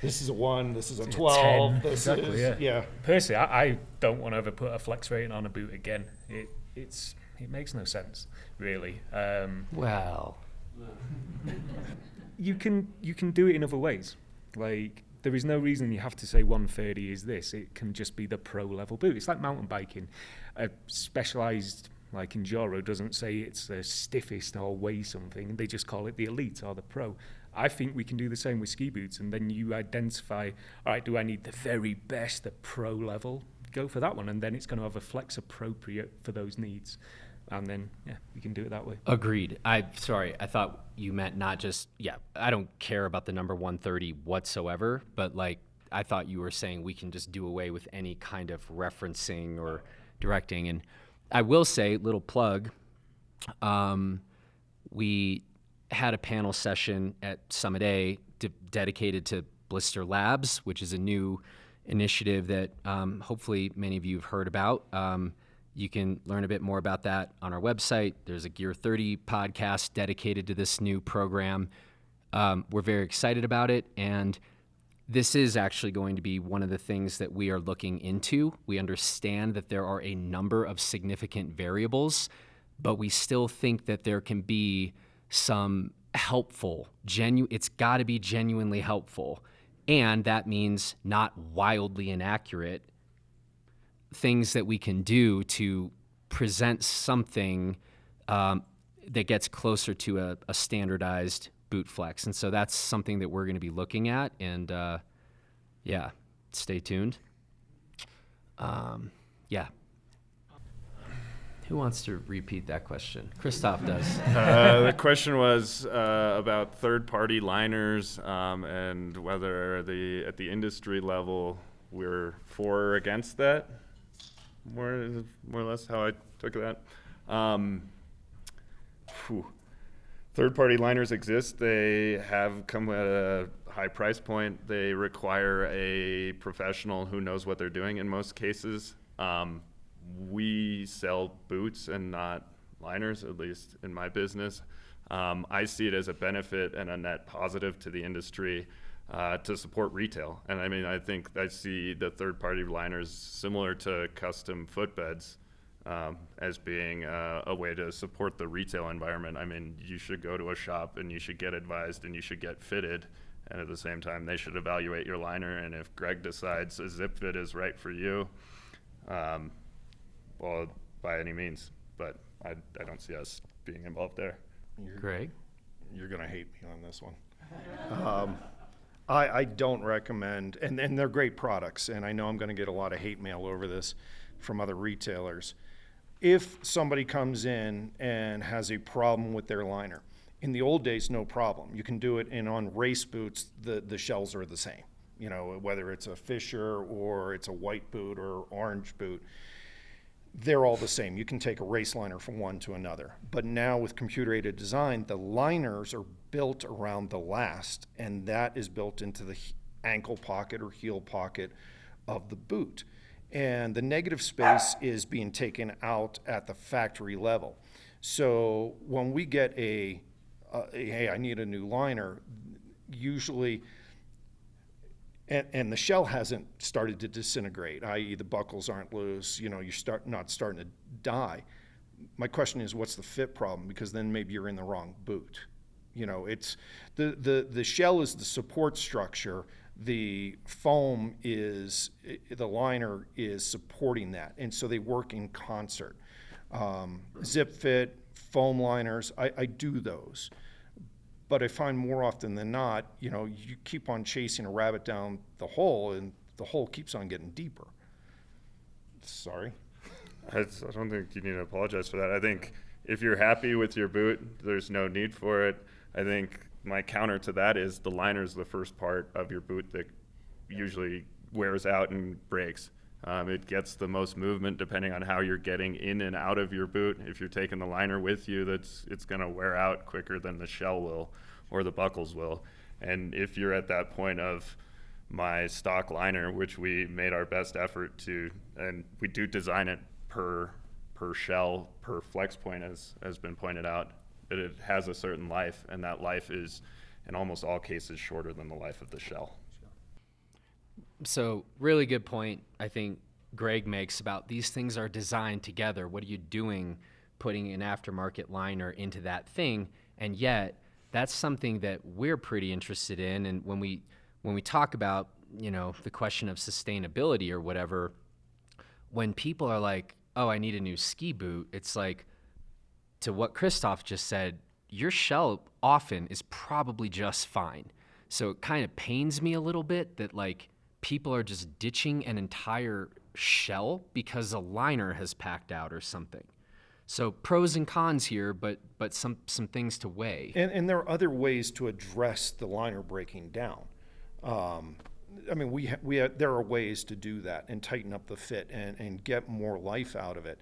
this is a 1, this is a 12, 10, this exactly, is, yeah. Personally, I don't want to ever put a flex rating on a boot again. It makes no sense, really. Well, you can do it in other ways. Like, there is no reason you have to say 130 is this. It can just be the pro level boot. It's like mountain biking. A specialized like enduro doesn't say it's the stiffest or weigh something. They just call it the elite or the pro. I think we can do the same with ski boots, and then you identify, all right, do I need the very best, the pro level? Go for that one, and then it's going to have a flex appropriate for those needs. And then, we can do it that way. agreed. Sorry, I thought you meant not just, I don't care about the number 130 whatsoever, but like, I thought you were saying we can just do away with any kind of referencing or directing. And I will say, little plug, we had a panel session at Summit A dedicated to Blister Labs, which is a new initiative that hopefully many of you have heard about. You can learn a bit more about that on our website. There's a Gear 30 podcast dedicated to this new program. We're very excited about it, and this is actually going to be one of the things that we are looking into. We understand that there are a number of significant variables, but we still think that there can be some helpful, it's got to be genuinely helpful, and that means not wildly inaccurate things that we can do to present something that gets closer to a standardized boot flex. And so that's something that we're going to be looking at, and stay tuned. Who wants to repeat that question? Christoph does. The question was about third-party liners and whether at the industry level we're for or against that. More or less how I took that. Third-party liners exist. They have come at a high price point. They require a professional who knows what they're doing in most cases. We sell boots and not liners, at least in my business. I see it as a benefit and a net positive to the industry to support retail. And I mean, I think I see the third-party liners similar to custom footbeds as being a way to support the retail environment. I mean, you should go to a shop and you should get advised and you should get fitted. And at the same time, they should evaluate your liner. And if Greg decides a zip fit is right for you, well, by any means. But I don't see us being involved there. Greg? You're going to hate me on this one. I don't recommend, and they're great products, and I know I'm going to get a lot of hate mail over this from other retailers. If somebody comes in and has a problem with their liner, in the old days, no problem. You can do it, and on race boots, the shells are the same. Whether it's a Fischer or it's a white boot or orange boot, they're all the same. You can take a race liner from one to another. But now with computer-aided design, the liners are built around the last, and that is built into the ankle pocket or heel pocket of the boot. And the negative space is being taken out at the factory level. So when we get hey, I need a new liner, usually, and the shell hasn't started to disintegrate, i.e. the buckles aren't loose, you're not starting to die. My question is, what's the fit problem? Because then maybe you're in the wrong boot. It's the shell is the support structure. The foam is, the liner is supporting that. And so they work in concert. Zip fit, foam liners, I do those. But I find more often than not, you keep on chasing a rabbit down the hole, and the hole keeps on getting deeper. Sorry. I don't think you need to apologize for that. I think if you're happy with your boot, there's no need for it. I think my counter to that is the liner is the first part of your boot that usually wears out and breaks. It gets the most movement depending on how you're getting in and out of your boot. If you're taking the liner with you, it's going to wear out quicker than the shell will or the buckles will. And if you're at that point of my stock liner, which we made our best effort to, and we do design it per shell, per flex point, as has been pointed out, that it has a certain life, and that life is in almost all cases shorter than the life of the shell. So really good point, I think Greg makes about these things are designed together. What are you doing putting an aftermarket liner into that thing? And yet that's something that we're pretty interested in. And when we talk about, the question of sustainability or whatever, when people are like, oh, I need a new ski boot, it's like, to what Christoph just said, your shell often is probably just fine. So it kind of pains me a little bit that people are just ditching an entire shell because a liner has packed out or something. So pros and cons here, but some things to weigh. And there are other ways to address the liner breaking down. There are ways to do that and tighten up the fit and get more life out of it.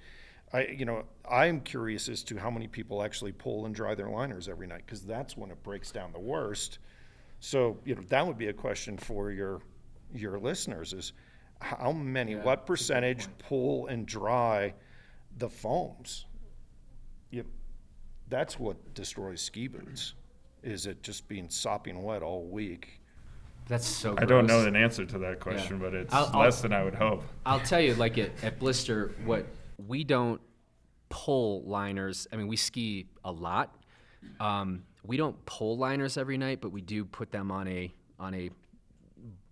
I'm curious as to how many people actually pull and dry their liners every night, because that's when it breaks down the worst. So, that would be a question for your listeners is how many, what percentage pull and dry the foams? That's what destroys ski boots. Is it just being sopping wet all week? That's so gross. I don't know an answer to that question, but it's less than I would hope. I'll tell you, at Blister, we don't pull liners. I mean, we ski a lot. We don't pull liners every night, but we do put them on a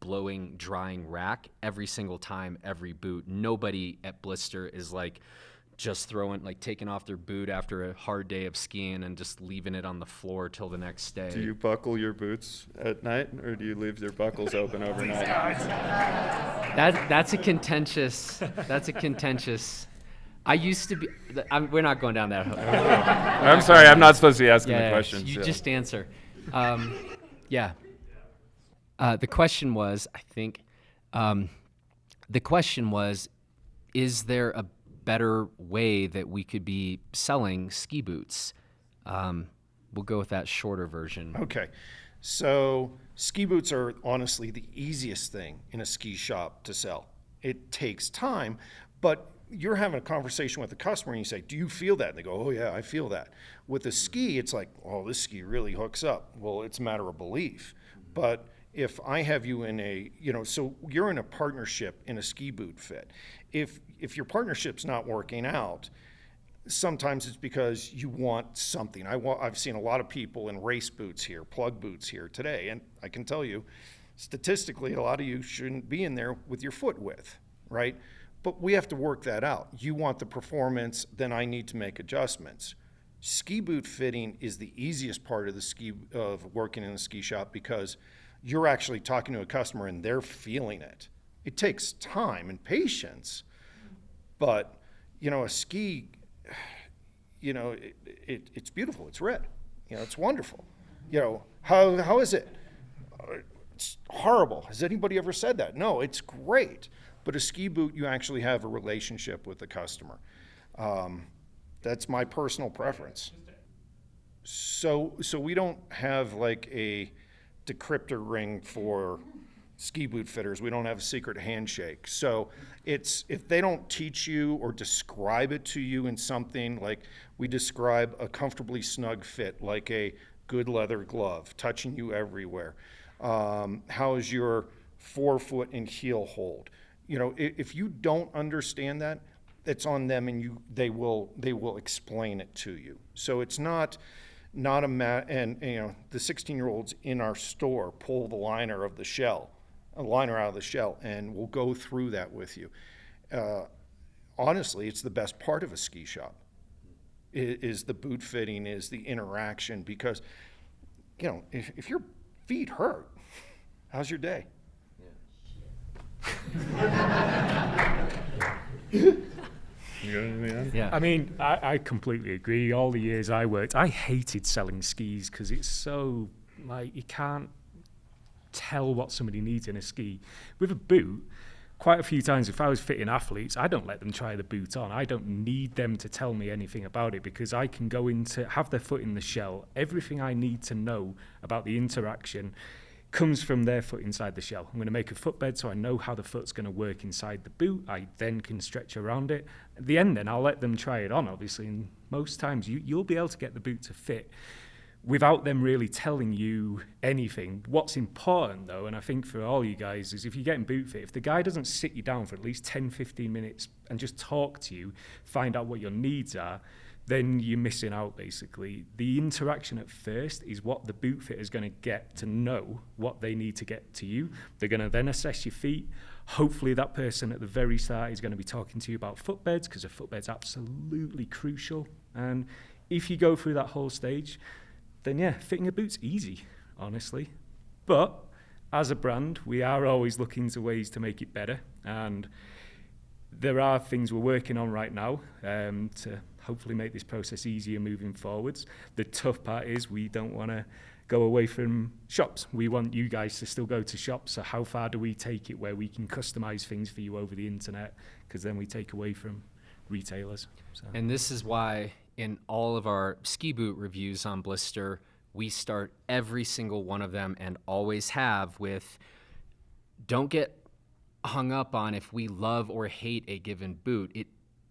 blowing, drying rack every single time, every boot. Nobody at Blister is just taking off their boot after a hard day of skiing and just leaving it on the floor till the next day. Do you buckle your boots at night, or do you leave your buckles open overnight? That's a contentious. I used to be. We're not going down that hole. I'm sorry, I'm not supposed to be asking the questions. You just answer. The question was, I think, is there a better way that we could be selling ski boots? We'll go with that shorter version. Okay. So ski boots are honestly the easiest thing in a ski shop to sell. It takes time, but you're having a conversation with the customer and you say, do you feel that? And they go, oh yeah, I feel that. With a ski, it's like, oh, this ski really hooks up. Well, it's a matter of belief. But if I have you in so you're in a partnership in a ski boot fit. If your partnership's not working out, sometimes it's because you want something. I've seen a lot of people in race boots here, plug boots here today, and I can tell you, statistically, a lot of you shouldn't be in there with your foot width, right? But we have to work that out. You want the performance, then I need to make adjustments. Ski boot fitting is the easiest part of working in a ski shop because you're actually talking to a customer and they're feeling it. It takes time and patience, but a ski, it's beautiful. It's red. It's wonderful. How is it? It's horrible. Has anybody ever said that? No, it's great. But a ski boot, you actually have a relationship with the customer. That's my personal preference. So we don't have a decryptor ring for ski boot fitters. We don't have a secret handshake. So if they don't teach you or describe it to you in something, like we describe a comfortably snug fit, like a good leather glove, touching you everywhere. How is your forefoot and heel hold? If you don't understand that, it's on them, and they will explain it to you. So it's not and the 16-year-olds in our store pull the liner out of the shell, and we'll go through that with you. Honestly, it's the best part of a ski shop. Is the boot fitting, is the interaction, because you know, if your feet hurt, how's your day? Yeah. I mean, I completely agree. All the years I worked, I hated selling skis because it's so, like, you can't tell what somebody needs in a ski. With a boot, quite a few times if I was fitting athletes, I don't let them try the boot on. I don't need them to tell me anything about it because I can go into, have their foot in the shell. Everything I need to know about the interaction comes from their foot inside the shell. I'm going to make a footbed so I know how the foot's going to work inside the boot. I then can stretch around it. At the end then, I'll let them try it on, obviously, and most times you'll be able to get the boot to fit without them really telling you anything. What's important, though, and I think for all you guys, is if you're getting boot fit, if the guy doesn't sit you down for at least 10, 15 minutes and just talk to you, find out what your needs are, then you're missing out, basically. The interaction at first is what the boot fitter is going to get to know what they need to get to you. They're going to then assess your feet. Hopefully that person at the very start is going to be talking to you about footbeds, because a footbed's absolutely crucial. And if you go through that whole stage, then yeah, fitting a boot's easy, honestly. But as a brand, we are always looking to ways to make it better. And there are things we're working on right now to hopefully make this process easier moving forwards. The tough part is we don't want to go away from shops. We want you guys to still go to shops. So how far do we take it where we can customize things for you over the internet? Because then we take away from retailers. So. And this is why in all of our ski boot reviews on Blister, we start every single one of them and always have with, don't get hung up on if we love or hate a given boot.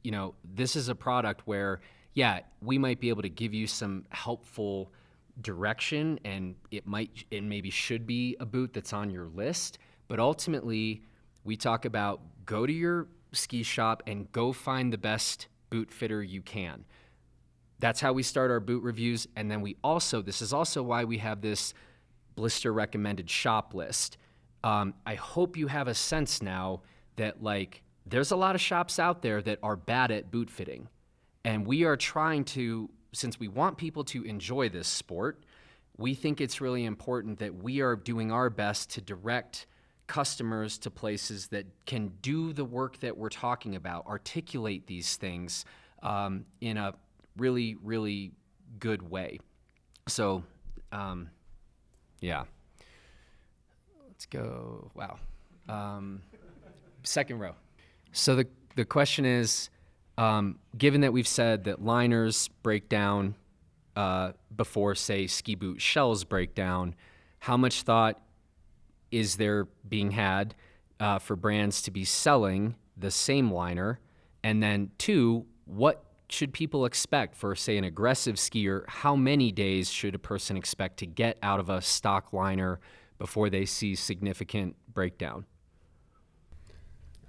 You know, this is a product where, yeah, we might be able to give you some helpful direction, and it maybe should be a boot that's on your list, but ultimately we talk about go to your ski shop and go find the best boot fitter you can. That's how we start our boot reviews. And then this is also why we have this Blister recommended shop list. I hope you have a sense now that, like, there's a lot of shops out there that are bad at boot fitting. And we are trying to, since we want people to enjoy this sport, we think it's really important that we are doing our best to direct customers to places that can do the work that we're talking about, articulate these things in a really, really good way. So, yeah. Let's go. Wow. Second row. So the question is, given that we've said that liners break down before, say, ski boot shells break down, how much thought is there being had for brands to be selling the same liner? And then two, what should people expect for, say, an aggressive skier? How many days should a person expect to get out of a stock liner before they see significant breakdown?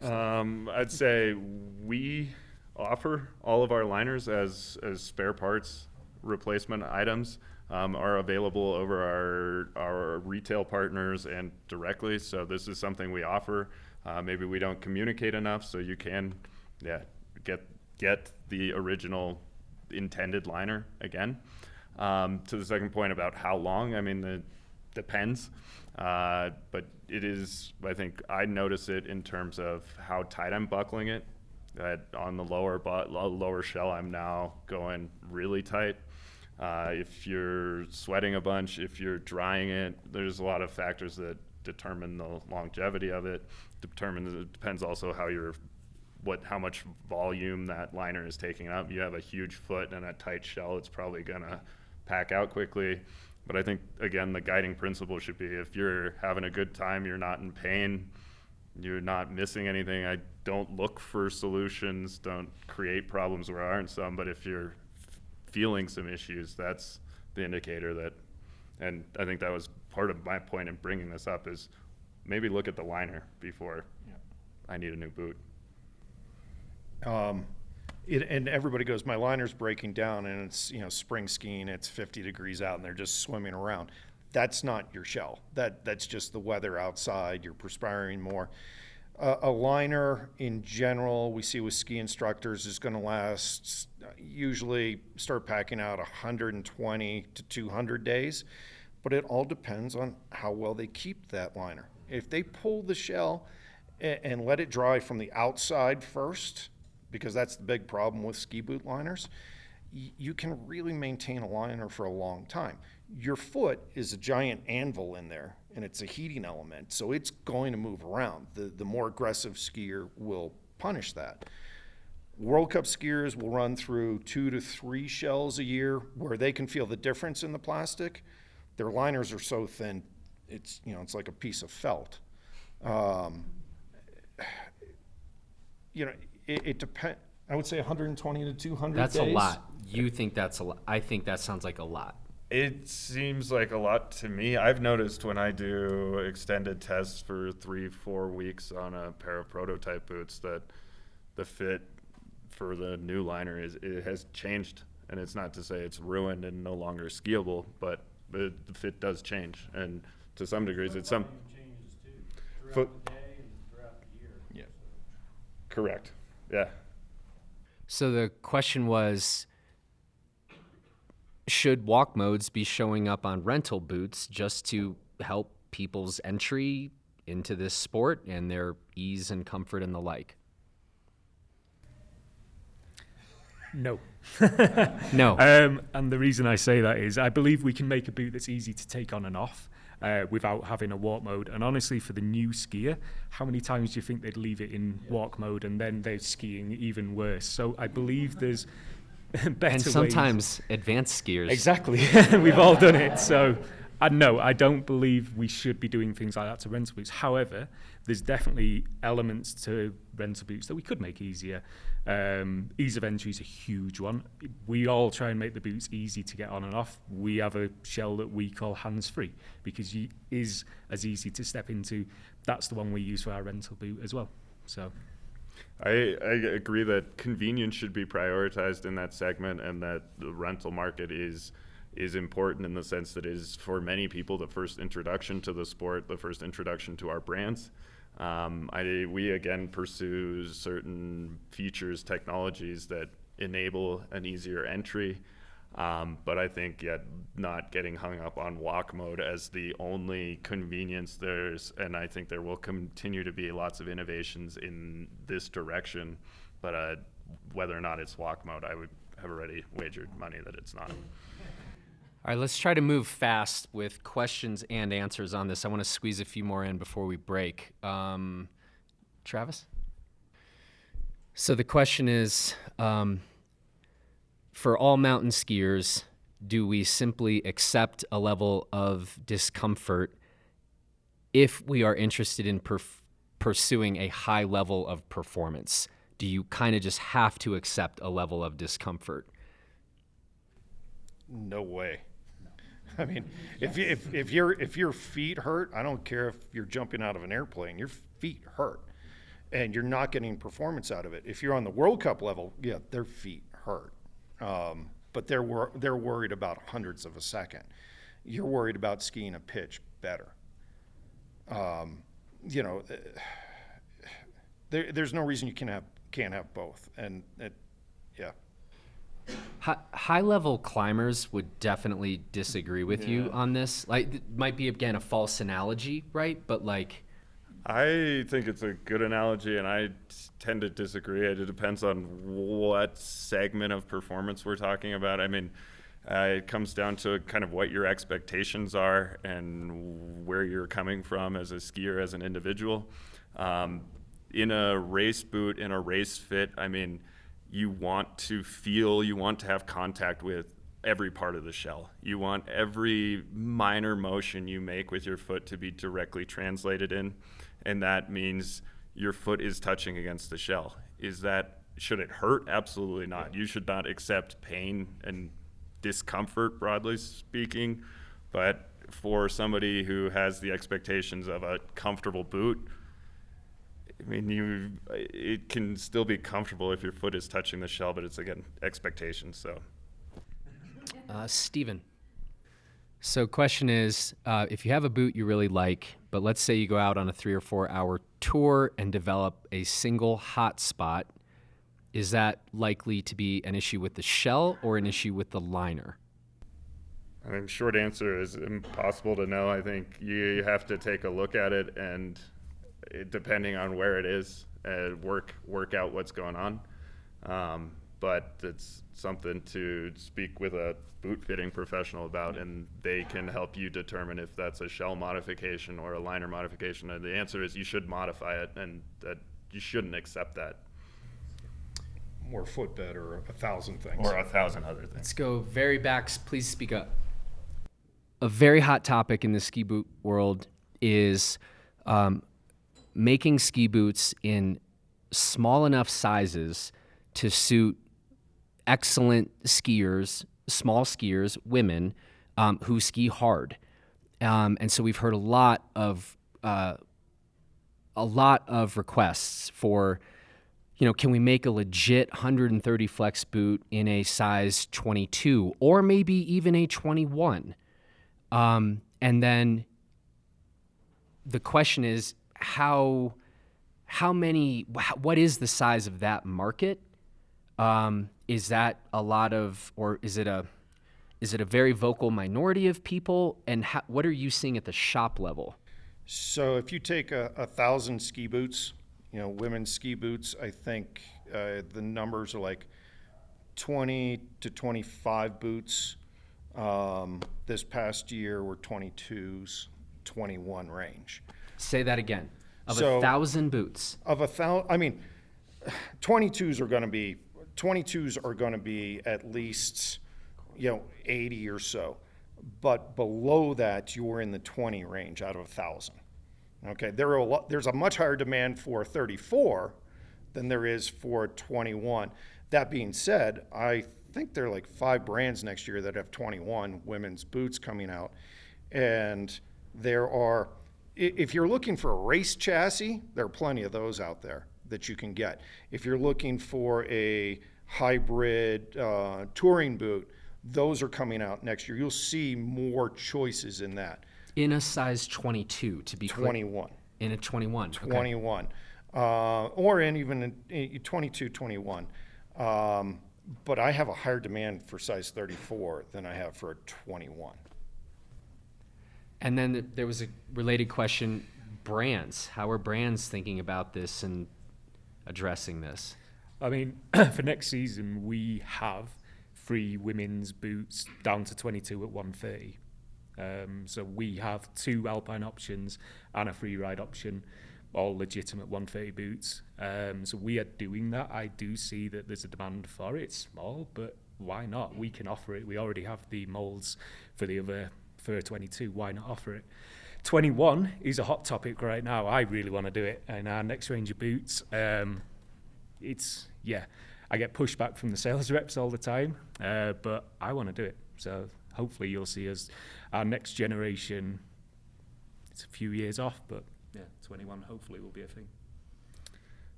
I'd say we offer all of our liners as spare parts replacement items, are available over our retail partners and directly. So this is something we offer. Maybe we don't communicate enough, so you can get the original intended liner again. To the second point about how long, I mean, it depends. But it is, I think I notice it in terms of how tight I'm buckling it. That on the lower shell, I'm now going really tight. If you're sweating a bunch, if you're drying it, there's a lot of factors that determine the longevity of it. It depends also how much volume that liner is taking up. You have a huge foot and a tight shell, it's probably gonna pack out quickly. But I think, again, the guiding principle should be if you're having a good time, you're not in pain, you're not missing anything. I don't look for solutions, don't create problems where there aren't some, but if you're feeling some issues, that's the indicator that, and I think that was part of my point in bringing this up, is maybe look at the liner before I need a new boot. And everybody goes, my liner's breaking down, and it's, spring skiing, it's 50 degrees out and they're just swimming around. That's not your shell. That's just the weather outside. You're perspiring more. A liner in general, we see with ski instructors, is going to last, usually start packing out 120 to 200 days. but it all depends on how well they keep that liner. If they pull the shell and let it dry from the outside first, because that's the big problem with ski boot liners, you can really maintain a liner for a long time. Your foot is a giant anvil in there, and it's a heating element, so it's going to move around. The more aggressive skier will punish that. World Cup skiers will run through 2 to 3 shells a year where they can feel the difference in the plastic. Their liners are so thin, it's like a piece of felt. It depends. I would say 120 to 200 That's days. a lot. You think that's a lot? I think that sounds like a lot. It seems like a lot to me. I've noticed when I do extended tests for 3-4 weeks on a pair of prototype boots that the fit for the new liner it has changed. And it's not to say it's ruined and no longer skiable, but the fit does change. And to some degrees, it's some changes too throughout the day and throughout the year. Yeah. Correct. Yeah. So the question was, should walk modes be showing up on rental boots just to help people's entry into this sport and their ease and comfort and the like? No. No. And the reason I say that is I believe we can make a boot that's easy to take on and off without having a walk mode. And honestly, for the new skier, how many times do you think they'd leave it in walk mode and then they're skiing even worse? So I believe there's better And ways. sometimes advanced skiers. Exactly. We've all done it. So no, I don't believe we should be doing things like that to rental boots. However, there's definitely elements to rental boots that we could make easier. Ease of entry is a huge one. We all try and make the boots easy to get on and off. We have a shell that we call hands-free because it is as easy to step into. That's the one we use for our rental boot as well. So I agree that convenience should be prioritized in that segment, and that the rental market is important in the sense that it is for many people the first introduction to the sport, the first introduction to our brands. We again pursue certain features, technologies that enable an easier entry, but I think not getting hung up on walk mode as the only convenience and I think there will continue to be lots of innovations in this direction, but whether or not it's walk mode, I would have already wagered money that it's not. All right, let's try to move fast with questions and answers on this. I want to squeeze a few more in before we break. Travis? So the question is, for all mountain skiers, do we simply accept a level of discomfort if we are interested in pursuing a high level of performance? Do you kind of just have to accept a level of discomfort? No way. I mean, if your feet hurt, I don't care if you're jumping out of an airplane, your feet hurt, and you're not getting performance out of it. If you're on the World Cup level, yeah, their feet hurt, but they're worried about hundredths of a second. You're worried about skiing a pitch better. There's no reason you can't have both, and yeah. High-level climbers would definitely disagree with you on this. Like, it might be, again, a false analogy, right? But, like... I think it's a good analogy, and I tend to disagree. It depends on what segment of performance we're talking about. I mean, it comes down to kind of what your expectations are and where you're coming from as a skier, as an individual. In a race boot, in a race fit, I mean... You want to have contact with every part of the shell. You want every minor motion you make with your foot to be directly translated in, and that means your foot is touching against the shell. Should it hurt? Absolutely not. You should not accept pain and discomfort, broadly speaking, but for somebody who has the expectations of a comfortable boot, I mean, it can still be comfortable if your foot is touching the shell, but it's, again, expectations. So, Steven. So question is, if you have a boot you really like, but let's say you go out on a 3 or 4 hour tour and develop a single hot spot, is that likely to be an issue with the shell or an issue with the liner? I think short answer is impossible to know. I think you have to take a look at it, and depending on where it is, work out what's going on. But it's something to speak with a boot fitting professional about, and they can help you determine if that's a shell modification or a liner modification. And the answer is you should modify it, and that you shouldn't accept that. Or footbed or 1,000 things. Or 1,000 other things. Let's go very backs. Please speak up. A very hot topic in the ski boot world is making ski boots in small enough sizes to suit excellent skiers, small skiers, women who ski hard. And so we've heard a lot of requests for, can we make a legit 130 flex boot in a size 22 or maybe even a 21? And then the question is what is the size of that market? Is that a lot of, or is it a very vocal minority of people? And what are you seeing at the shop level? So if you take 1,000 ski boots, women's ski boots, I think the numbers are like 20 to 25 boots. This past year were 22s, 21 range. Say that again. Of So- 1,000 boots. Of 1,000, 22s are going to be at least, 80 or so. But below that, you're in the 20 range out of 1,000. Okay, there's a much higher demand for 34 than there is for 21. That being said, I think there are like 5 brands next year that have 21 women's boots coming out. And there are, if you're looking for a race chassis, there are plenty of those out there that you can get. If you're looking for a hybrid touring boot, those are coming out next year. You'll see more choices in that. In a size 22, to be clear. 21. In a 21. Okay. 21. Or in even in 22, 21. But I have a higher demand for size 34 than I have for a 21. And then there was a related question, brands. How are brands thinking about this and addressing this? I mean, for next season, we have 3 women's boots down to 22 at 130. So we have 2 alpine options and a free ride option, all legitimate 130 boots. So we are doing that. I do see that there's a demand for it. It's small, but why not? We can offer it. We already have the molds for the other, for a 22. Why not offer it? 21 is a hot topic right now. I really want to do it. And our next range of boots, I get pushback from the sales reps all the time, but I want to do it. So hopefully you'll see us, our next generation, it's a few years off, but 21 hopefully will be a thing.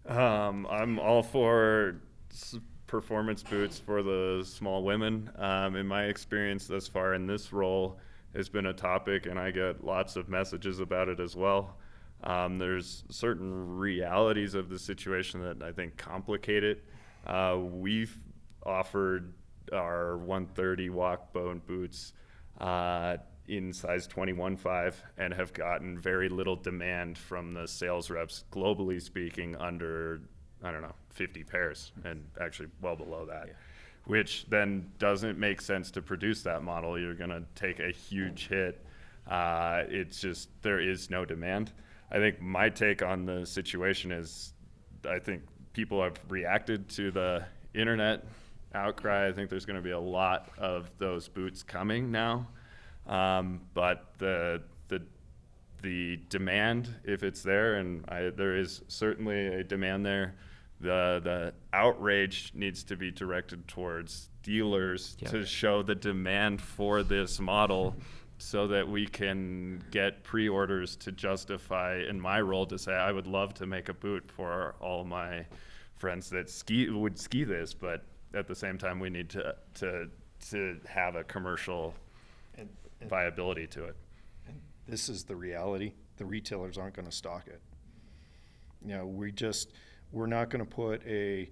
I'm all for performance boots for the small women. In my experience thus far in this role, has been a topic, and I get lots of messages about it as well. There's certain realities of the situation that I think complicate it. We've offered our 130 walk bone boots in size 21.5 and have gotten very little demand from the sales reps, globally speaking, under, 50 pairs, and actually well below that. Yeah. Which then doesn't make sense to produce that model. You're going to take a huge hit. It's just, there is no demand. I think my take on the situation is, I think people have reacted to the internet outcry. I think there's going to be a lot of those boots coming now. But the demand, if it's there, and there is certainly a demand there, the outrage needs to be directed towards dealers to show the demand for this model, so that we can get pre-orders to justify, in my role, to say I would love to make a boot for all my friends that would ski this, but at the same time we need to have a commercial viability to it. And this is the reality. The retailers aren't going to stock it. We're not going to put a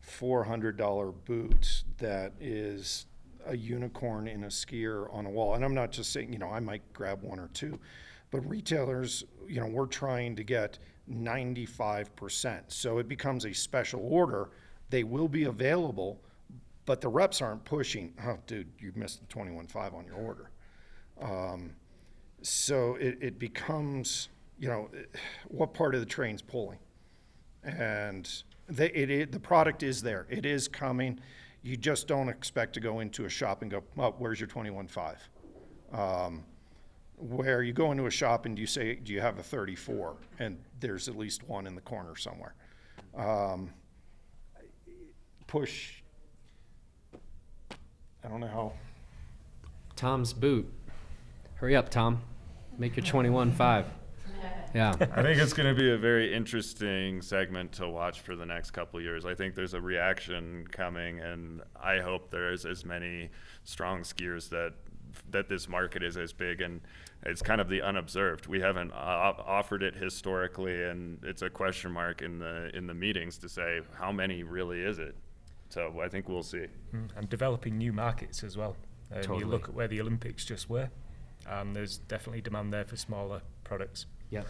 $400 boot that is a unicorn in a skier on a wall. And I'm not just saying, I might grab one or two, but retailers, we're trying to get 95%. So it becomes a special order. They will be available, but the reps aren't pushing, oh, dude, you missed the 21.5 on your order. So it becomes, what part of the train's pulling? And the product is there. It is coming. You just don't expect to go into a shop and go, oh, where's your 21.5? Where you go into a shop and you say, do you have a 34? And there's at least one in the corner somewhere. Push, I don't know how. Tom's boot. Hurry up, Tom. Make your 21.5. Yeah. I think it's going to be a very interesting segment to watch for the next couple of years. I think there's a reaction coming, and I hope there's as many strong skiers that this market is as big, and it's kind of the unobserved. We haven't offered it historically, and it's a question mark in the meetings to say how many really is it. So I think we'll see. And developing new markets as well. Totally. You look at where the Olympics just were, and there's definitely demand there for smaller products. Yep.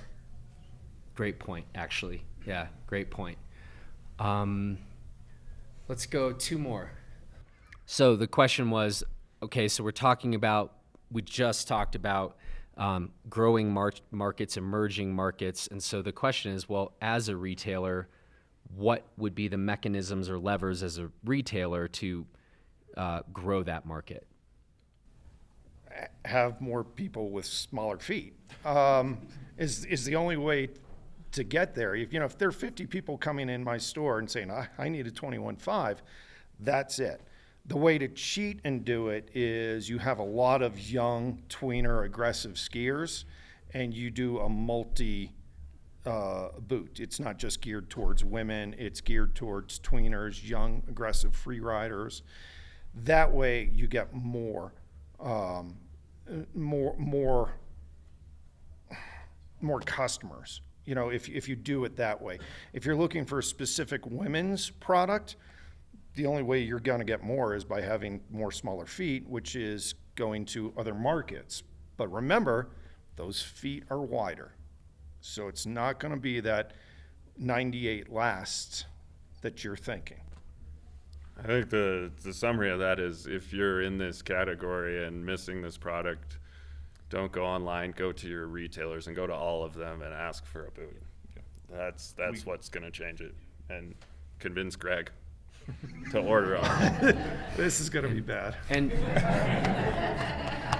Great point, actually. Yeah, great point. Let's go two more. So the question was, okay, so we just talked about growing markets, emerging markets. And so the question is, well, as a retailer, what would be the mechanisms or levers as a retailer to grow that market? Have more people with smaller feet is the only way to get there. If there are 50 people coming in my store and saying, I need a 21.5, that's it. The way to cheat and do it is you have a lot of young, tweener, aggressive skiers, and you do a multi boot. It's not just geared towards women, it's geared towards tweeners, young, aggressive free riders. That way you get more customers, if you do it that way. If you're looking for a specific women's product, the only way you're going to get more is by having more smaller feet, which is going to other markets. But remember, those feet are wider. So it's not going to be that 98 last that you're thinking. I think the summary of that is, if you're in this category and missing this product, don't go online, go to your retailers and go to all of them and ask for a boot. That's what's going to change it, and convince Greg to order on. This is going to be bad.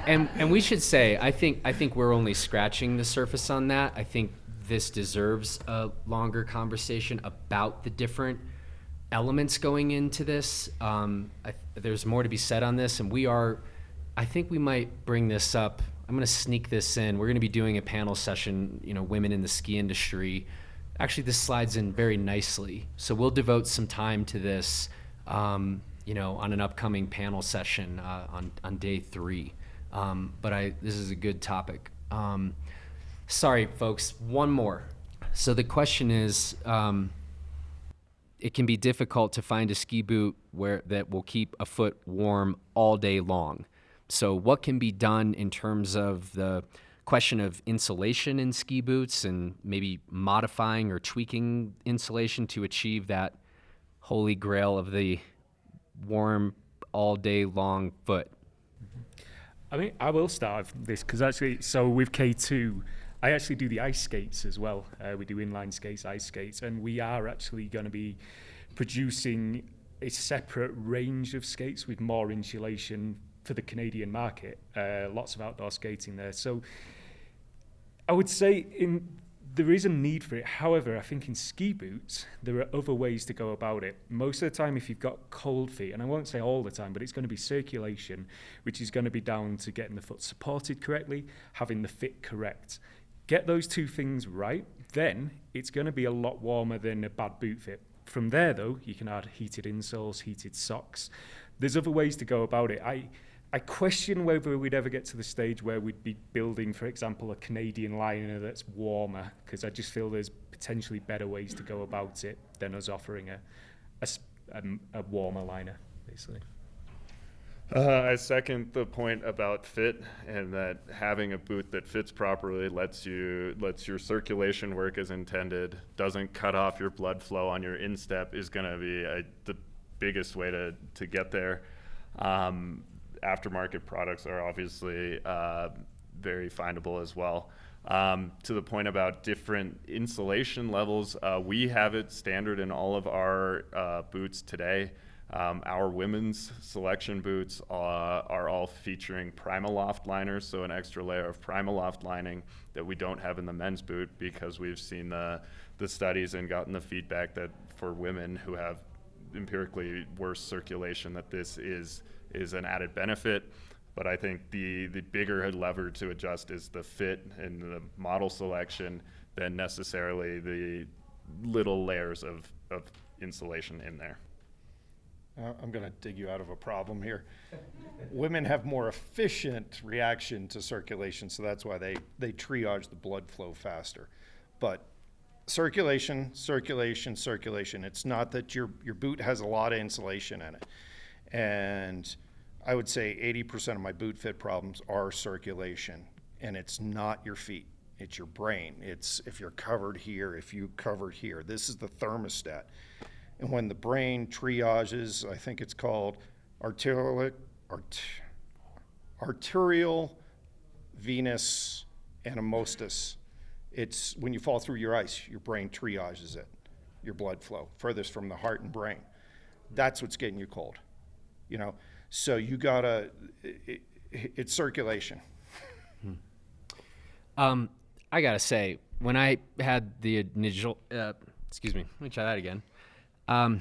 And we should say, I think we're only scratching the surface on that. I think this deserves a longer conversation about the different elements going into this. There's more to be said on this, and I think we might bring this up. I'm going to sneak this in. We're going to be doing a panel session, women in the ski industry. Actually, this slides in very nicely. So we'll devote some time to this, on an upcoming panel session on day 3. But this is a good topic. Sorry, folks, one more. So the question is, it can be difficult to find a ski boot that will keep a foot warm all day long. So what can be done in terms of the question of insulation in ski boots, and maybe modifying or tweaking insulation to achieve that holy grail of the warm all day long foot? I mean, I will start with this, because actually, so with K2, I actually do the ice skates as well. We do inline skates, ice skates, and we are actually going to be producing a separate range of skates with more insulation for the Canadian market. Lots of outdoor skating there. So I would say there is a need for it. However, I think in ski boots, there are other ways to go about it. Most of the time, if you've got cold feet, and I won't say all the time, but it's going to be circulation, which is going to be down to getting the foot supported correctly, having the fit correct. Get those two things right, then it's going to be a lot warmer than a bad boot fit. From there, though, you can add heated insoles, heated socks. There's other ways to go about it. I question whether we'd ever get to the stage where we'd be building, for example, a Canadian liner that's warmer, because I just feel there's potentially better ways to go about it than us offering a warmer liner, basically. I second the point about fit, and that having a boot that fits properly lets your circulation work as intended, doesn't cut off your blood flow on your instep is going to be the biggest way to get there. Aftermarket products are obviously very findable as well. To the point about different insulation levels, we have it standard in all of our boots today. Our women's selection boots are all featuring Primaloft liners, so an extra layer of Primaloft lining that we don't have in the men's boot, because we've seen the studies and gotten the feedback that for women who have empirically worse circulation, that this is an added benefit. But I think the bigger lever to adjust is the fit and the model selection than necessarily the little layers of insulation in there. I'm going to dig you out of a problem here. Women have more efficient reaction to circulation, so that's why they triage the blood flow faster. But circulation. It's not that your boot has a lot of insulation in it. And I would say 80% of my boot fit problems are circulation, and it's not your feet. It's your brain. It's if you're covered here, if you covered here. This is the thermostat. And when the brain triages, I think it's called arterial venous anemosis. It's when you fall through your ice, your brain triages it, your blood flow, furthest from the heart and brain. That's what's getting you cold, you know? So you gotta, it's circulation. I gotta say, when I had the initial, excuse me, let me try that again. I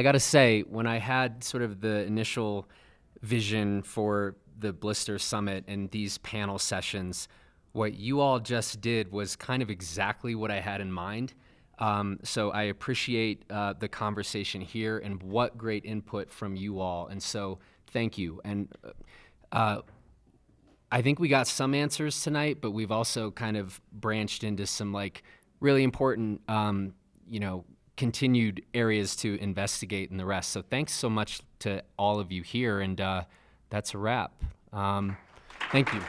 gotta say, when I had sort of the initial vision for the Blister Summit and these panel sessions, what you all just did was kind of exactly what I had in mind. So I appreciate the conversation here, and what great input from you all. And so thank you. And I think we got some answers tonight, but we've also kind of branched into some like really important, continued areas to investigate and the rest. So thanks so much to all of you here. And that's a wrap. Thank you.